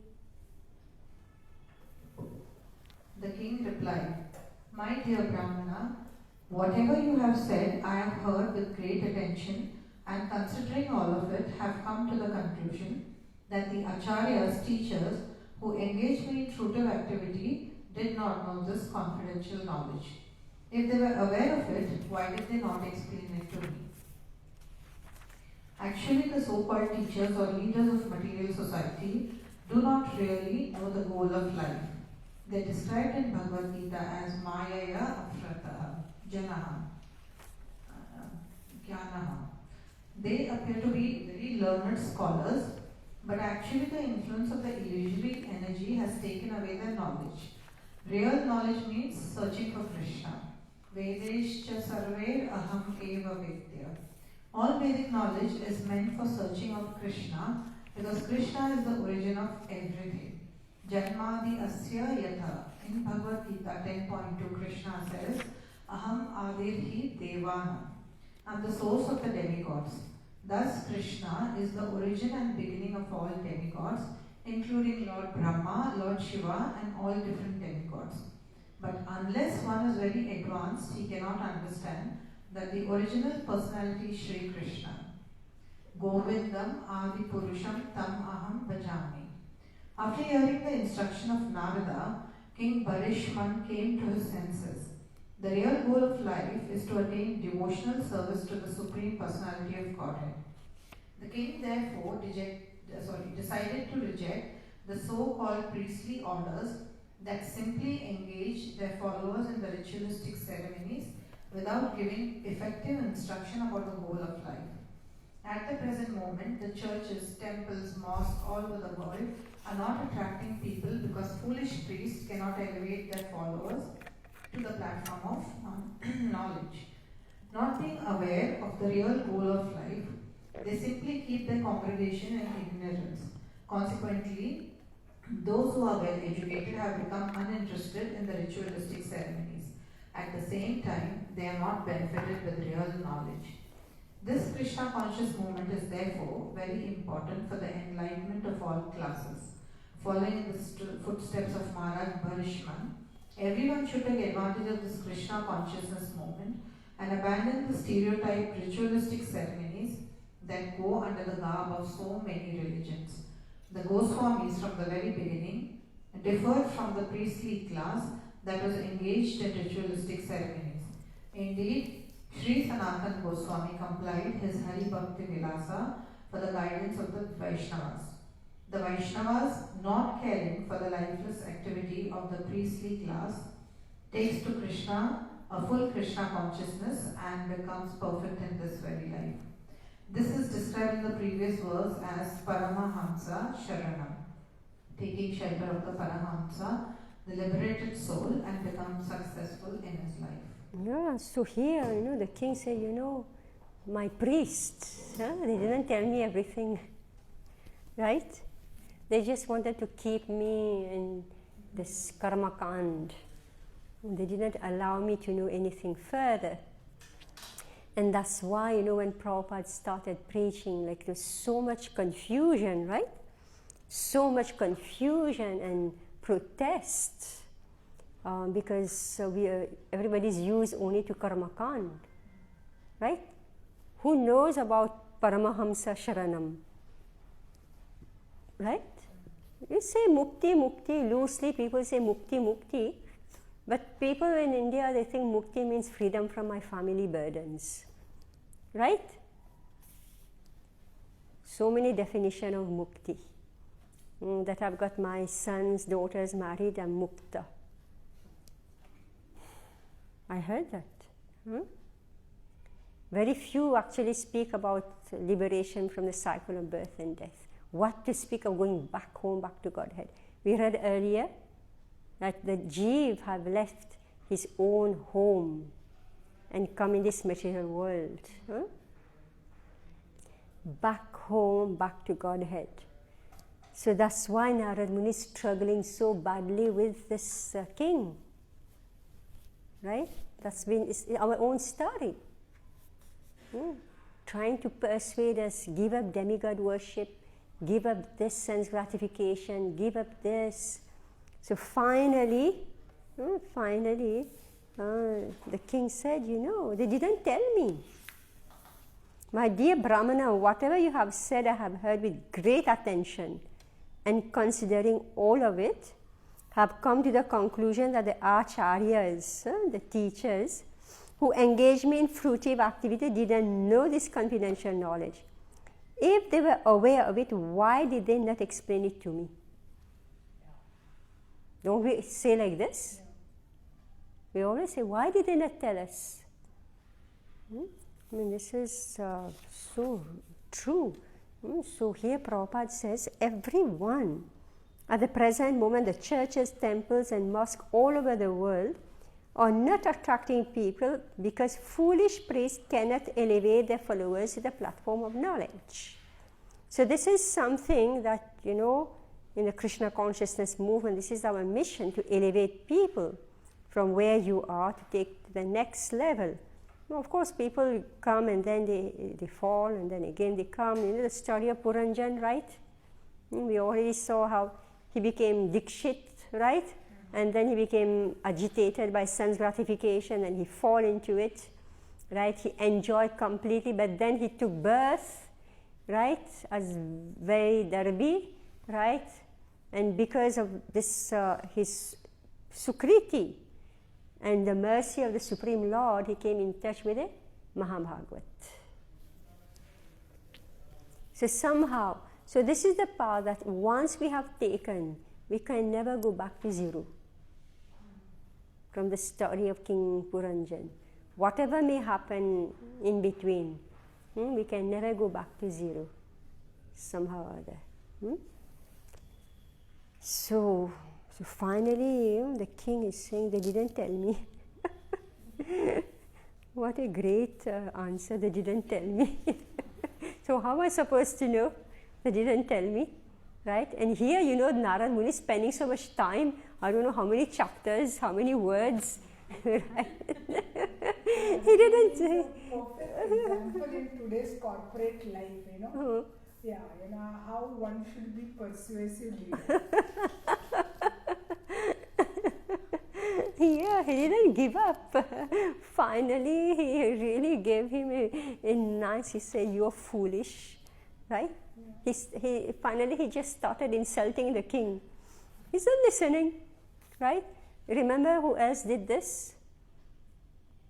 The king replied, My dear Brahmana, whatever you have said I have heard with great attention, and considering all of it have come to the conclusion that the acharyas, teachers, who engaged me in fruitive activity did not know this confidential knowledge. If they were aware of it, why did they not explain it to me? Actually, the so-called teachers or leaders of material society do not really know the goal of life. They are described in Bhagavad Gita as Mayaya Afrataha, Janaha, Jnanaha. They appear to be very learned scholars, but actually the influence of the illusory energy has taken away their knowledge. Real knowledge means searching for Krishna. Vedescha sarver aham eva vedya. All Vedic knowledge is meant for searching of Krishna, because Krishna is the origin of everything. Janmadi asya yatha. In Bhagavad Gita 10.2, Krishna says, Aham adirhi devana. I'm the source of the demigods. Thus, Krishna is the origin and beginning of all demigods, including Lord Brahma, Lord Shiva, and all different demigods. But unless one is very advanced, he cannot understand that the original personality is Sri Krishna. Govindam Adi Purusham Tam Aham Bhajami. After hearing the instruction of Narada, King Parishman came to his senses. The real goal of life is to attain devotional service to the Supreme Personality of Godhead. The king therefore decided to reject the so-called priestly orders that simply engage their followers in the ritualistic ceremonies without giving effective instruction about the goal of life. At the present moment, the churches, temples, mosques all over the world are not attracting people because foolish priests cannot elevate their followers to the platform of knowledge. Not being aware of the real goal of life, they simply keep their congregation in ignorance. Consequently, those who are well educated have become uninterested in the ritualistic ceremonies. At the same time, they are not benefited with real knowledge. This Krishna conscious movement is therefore very important for the enlightenment of all classes. Following the footsteps of Maharaj Bharishman, everyone should take advantage of this Krishna consciousness movement and abandon the stereotyped ritualistic ceremonies that go under the garb of so many religions. The Goswamis from the very beginning differed from the priestly class that was engaged in ritualistic ceremonies. Indeed, Sri Sanatan Goswami complied his Hari Bhakti Vilasa for the guidance of the Vaishnavas. The Vaishnavas, not caring for the lifeless activity of the priestly class, takes to Krishna a full Krishna consciousness and becomes perfect in this very life. This is described in the previous verse as Paramahamsa Sharanam, taking shelter of the Paramahamsa, the liberated soul, and becomes successful in his life. Yeah, so here, the king said, my priests, they didn't tell me everything, right? They just wanted to keep me in this karma kand. They didn't allow me to know anything further. And that's why, when Prabhupada started preaching, there's so much confusion, right? So much confusion and protest. Because everybody's used only to karma kand, right? Who knows about Paramahamsa Sharanam. Right? You say mukti, mukti, loosely people say mukti, mukti. But people in India, they think mukti means freedom from my family burdens. Right? So many definitions of mukti. That I've got my sons, daughters married, I'm mukta. I heard that. Very few actually speak about liberation from the cycle of birth and death. What to speak of going back home, back to Godhead. We read earlier that the Jeev have left his own home and come in this material world. Back home, back to Godhead. So that's why Narad Muni is struggling so badly with this king. Right? That's been our own story. Trying to persuade us, give up demigod worship, give up this sense gratification, give up this. So finally, the king said, they didn't tell me. My dear Brahmana, whatever you have said, I have heard with great attention, and considering all of it, have come to the conclusion that the acharyas, the teachers, who engaged me in fruitive activity didn't know this confidential knowledge. If they were aware of it, why did they not explain it to me? Don't we say like this? We always say, why did they not tell us? I mean, this is so true. So here Prabhupada says, everyone, at the present moment, the churches, temples and mosques all over the world are not attracting people because foolish priests cannot elevate their followers to the platform of knowledge. So this is something that, in the Krishna consciousness movement, this is our mission, to elevate people from where you are to take to the next level. Now, of course, people come and then they fall and then again they come. The story of Puranjan, right? We already saw how he became Dikshit, right? And then he became agitated by sense gratification and he fall into it, right? He enjoyed completely, but then he took birth, right, as very Darbi, right? And because of this, his Sukriti and the mercy of the Supreme Lord, he came in touch with the Mahabhagavat. So somehow, so this is the path that once we have taken, we can never go back to zero. From the story of King Puranjan, whatever may happen in between, we can never go back to zero, somehow or other. So finally, the king is saying, they didn't tell me. What a great answer, they didn't tell me. So how am I supposed to know? They didn't tell me, right? And here, Narad Muni is spending so much time, I don't know how many chapters, how many words. Right? He didn't say. Perfect example in today's corporate life, Yeah, how one should be persuasive leader. Yeah, he didn't give up. Finally, he really gave him a nice, he said, you're foolish, right? Yeah. Finally, he just started insulting the king. He's not listening, right? Remember who else did this?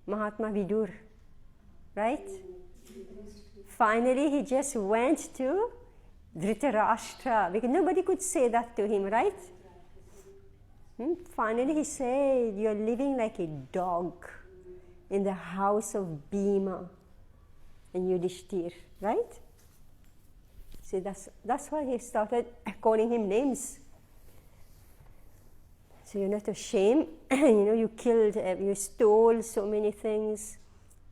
Mahatma Vidur, right? Finally, he just went to Dhritarashtra because nobody could say that to him, right? Finally, he said, you're living like a dog in the house of Bhima and Yudhishthir, right? See, that's why he started calling him names. So you're not ashamed, you killed, you stole so many things,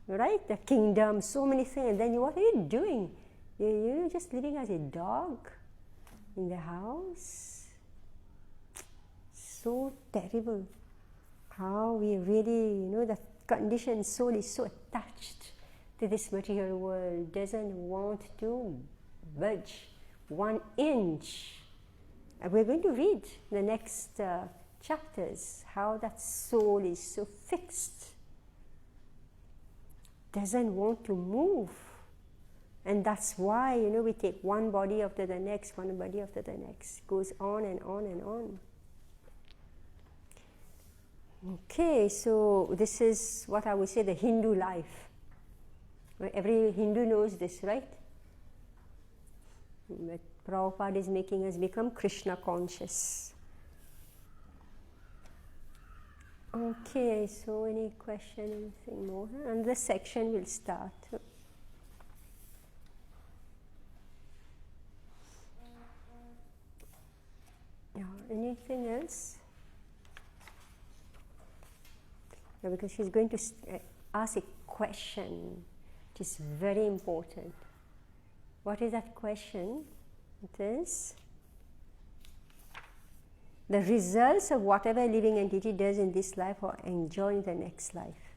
right? The kingdom, so many things, and then what are you doing? You're just living as a dog in the house. So terrible how we really, the conditioned soul is so attached to this material world, doesn't want to budge 1 inch. And we're going to read the next chapters how that soul is so fixed, doesn't want to move, And that's why, we take one body after the next, one body after the next. It goes on and on and on. Okay, so this is what I would say the Hindu life. Every Hindu knows this, right? But Prabhupada is making us become Krishna conscious. Okay, so any question, anything more? And this section will start. Yeah, anything else? Yeah, because she's going to ask a question which is very important. What is that question? It is the results of whatever a living entity does in this life or enjoy in the next life.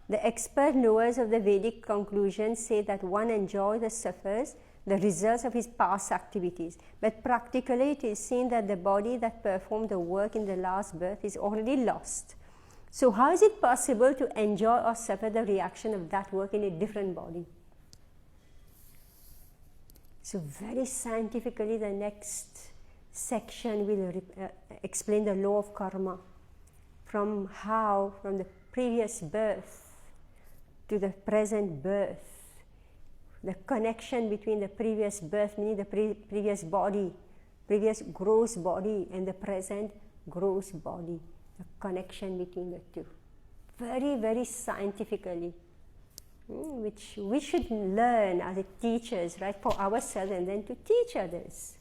The expert knowers of the Vedic conclusions say that one enjoys or suffers the results of his past activities. But practically it is seen that the body that performed the work in the last birth is already lost. So how is it possible to enjoy or suffer the reaction of that work in a different body? So very scientifically the next section will explain the law of karma, from the previous birth to the present birth, the connection between the previous birth, meaning the previous body, previous gross body, and the present gross body, the connection between the two. Very, very scientifically, which we should learn as teachers, right, for ourselves and then to teach others.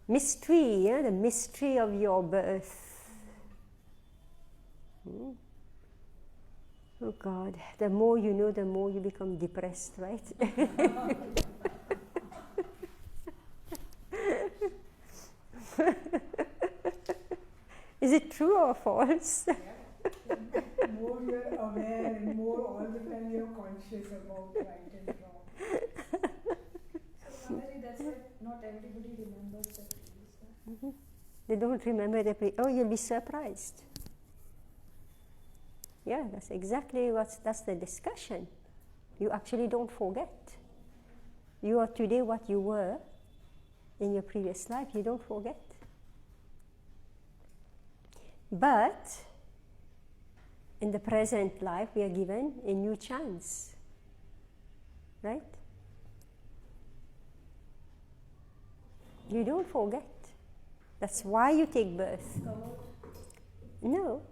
Mystery, the mystery of your birth. Oh God, the more you know, the more you become depressed, right? Is it true or false? More you're aware and more all the time you're conscious about right and wrong. So Motherji, that's why not everybody remembers the previous life. They don't remember oh, you'll be surprised. Yeah, that's exactly that's the discussion. You actually don't forget. You are today what you were in your previous life. You don't forget. But in the present life, we are given a new chance. Right? You don't forget. That's why you take birth. No.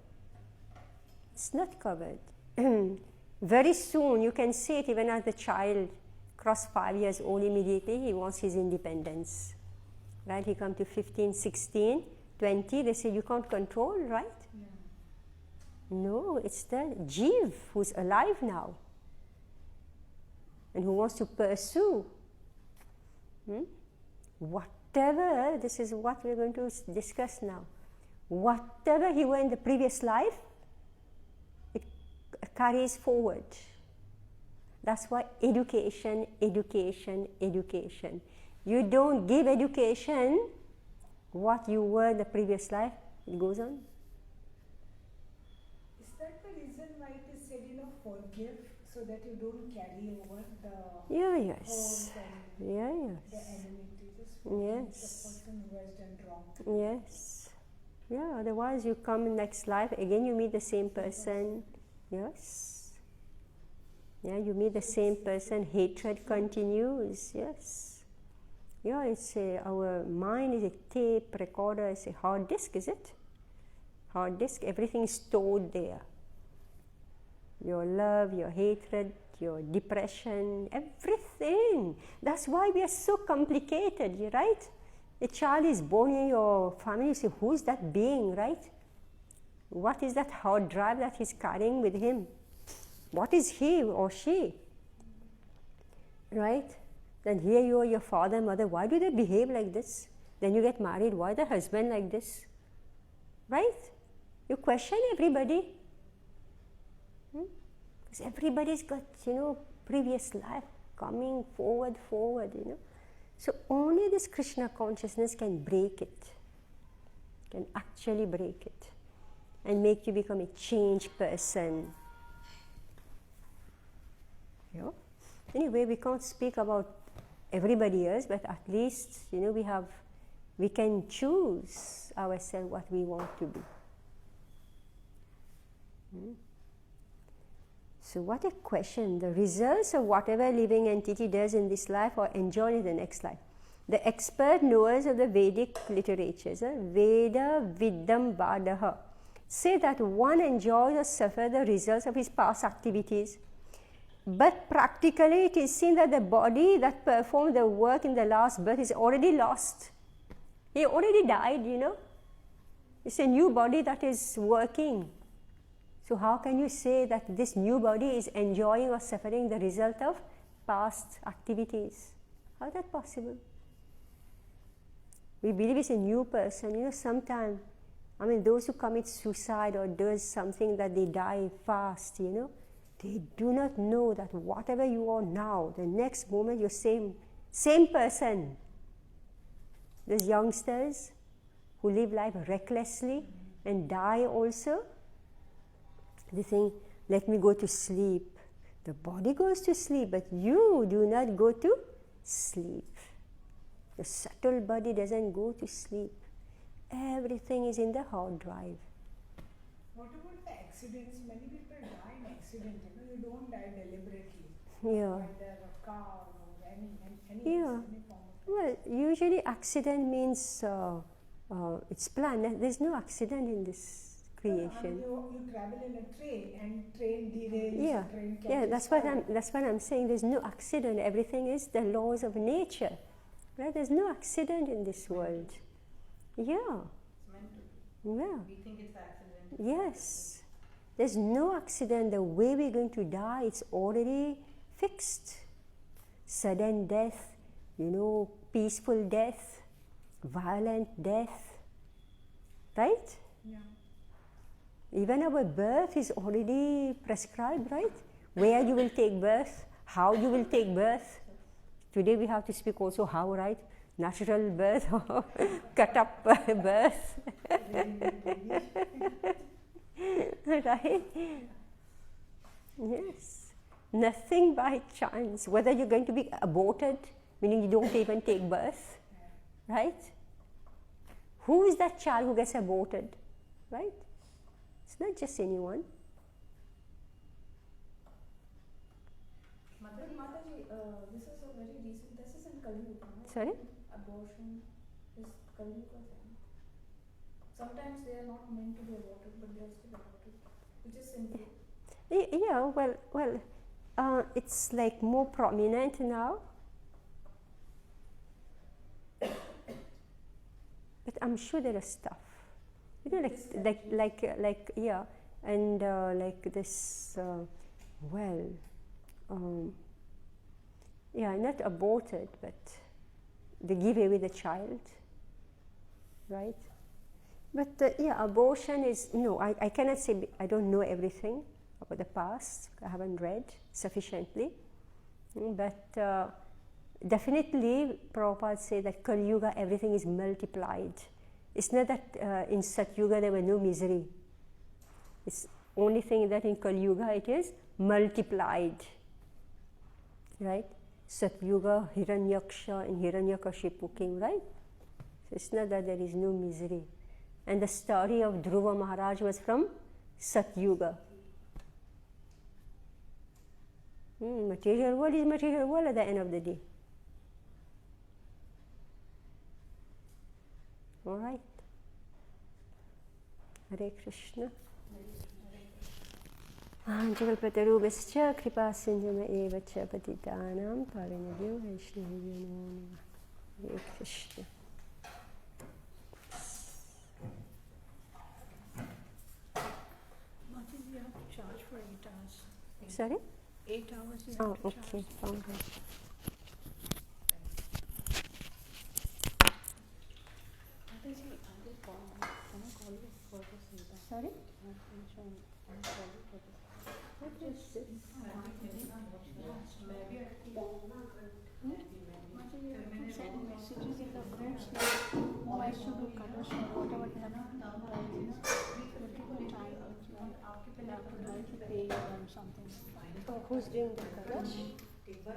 It's not covered. Very soon, you can see it even as the child cross 5 years old, immediately he wants his independence. Right? He comes to 15, 16, 20, they say you can't control, right? Yeah. No, it's the Jeev who's alive now and who wants to pursue. Whatever, this is what we're going to discuss now. Whatever he were in the previous life, it carries forward. That's why education, education, education. You don't give education what you were in the previous life, it goes on. Is that the reason why it is said, forgive so that you don't carry over the Yes. the enmity? Just forgive the person who has done wrong. Yes. Yeah, otherwise you come in next life, again you meet the same person. Yes. Yeah, you meet the same person, hatred continues. Yes. Yeah, it's our mind is a tape recorder, it's a hard disk, is it? Hard disk, everything is stored there. Your love, your hatred, your depression, everything. That's why we are so complicated, right? A child is born in your family, you say, who is that being, right? What is that hard drive that he's carrying with him? What is he or she? Right? Then here you are, your father, mother, why do they behave like this? Then you get married, why the husband like this? Right? You question everybody. Because everybody's got, previous life coming forward. So only this Krishna consciousness can break it, can actually break it and make you become a changed person. Anyway, we can't speak about everybody else, but at least, we can choose ourselves what we want to be. So what a question. The results of whatever living entity does in this life are enjoyed in the next life. The expert knowers of the Vedic literatures, Veda Viddam Vadaha, say that one enjoys or suffers the results of his past activities. But practically it is seen that the body that performed the work in the last birth is already lost. He already died, It's a new body that is working. So how can you say that this new body is enjoying or suffering the result of past activities? How is that possible? We believe it's a new person. Sometimes, those who commit suicide or do something that they die fast, they do not know that whatever you are now, the next moment you're same person. These youngsters who live life recklessly and die also, they think, let me go to sleep. The body goes to sleep, but you do not go to sleep. The subtle body doesn't go to sleep. Everything is in the hard drive. What about the accidents? Many people die in accident. You don't die deliberately. Yeah. Whether a car or any Yeah. accident, any form of Well, usually accident means it's planned. There's no accident in this creation. You travel in a train and train derails. Yeah, Train yeah. catches That's what I'm saying. There's no accident. Everything is the laws of nature, right? There's no accident in this world. Yeah, It's meant to be. yeah. We think it's accident. Yes. There's no accident. The way we're going to die, it's already fixed. Sudden death, peaceful death, violent death, right? Yeah. Even our birth is already prescribed, right? Where you will take birth, how you will take birth. Today we have to speak also how, right? Natural birth or cut up birth. Right? Yes. Nothing by chance. Whether you're going to be aborted, meaning you don't even take birth, right? Who is that child who gets aborted, right? It's not just anyone. Mataji, this is a very recent, this is in Kali Yuga, right? Sorry? Abortion is Kali Yuga thing. Sometimes they are not meant to be aborted, but they are still aborted, which is sinful. Yeah, well, it's like more prominent now. But I'm sure there is stuff. Yeah, and like this, yeah, not aborted, but they give away the child, right? But yeah, abortion is, I cannot say, I don't know everything about the past. I haven't read sufficiently. But definitely, Prabhupada said that Kali Yuga, everything is multiplied. It's not that in Sat Yuga there were no misery. It's only thing that in Kali Yuga it is multiplied. Right? Sat Yuga, Hiranyaksha and Hiranyakashipu came, right? So it's not that there is no misery. And the story of Dhruva Maharaj was from Sat Yuga. Material world is material world at the end of the day. All right. Hare Krishna. Anjakalpatarubhascha kripasinjana eva cha patitanam parinabhyo vaishnavyo namo namah. Hare Krishna. Mataji, you have to charge for 8 hours. Sorry? 8 hours you Oh, have to okay. charge. All right. Mataji, I will call you. Can I call you for this later? Sorry? I'll call you for this. What is this? Mataji, you have to send messages in the groups like who I should do colors or whatever happened. Multiple times. You have to pay them something. Oh, who's doing the colors? एक बार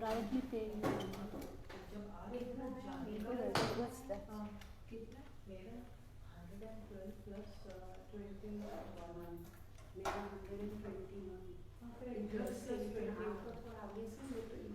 Directly paying. जब आ रहे थे ना जाने का What's that? कितना मेरा 112 plus 21 मेरा 121 फिर इंटरेस्ट प्लस 20 तो आगे से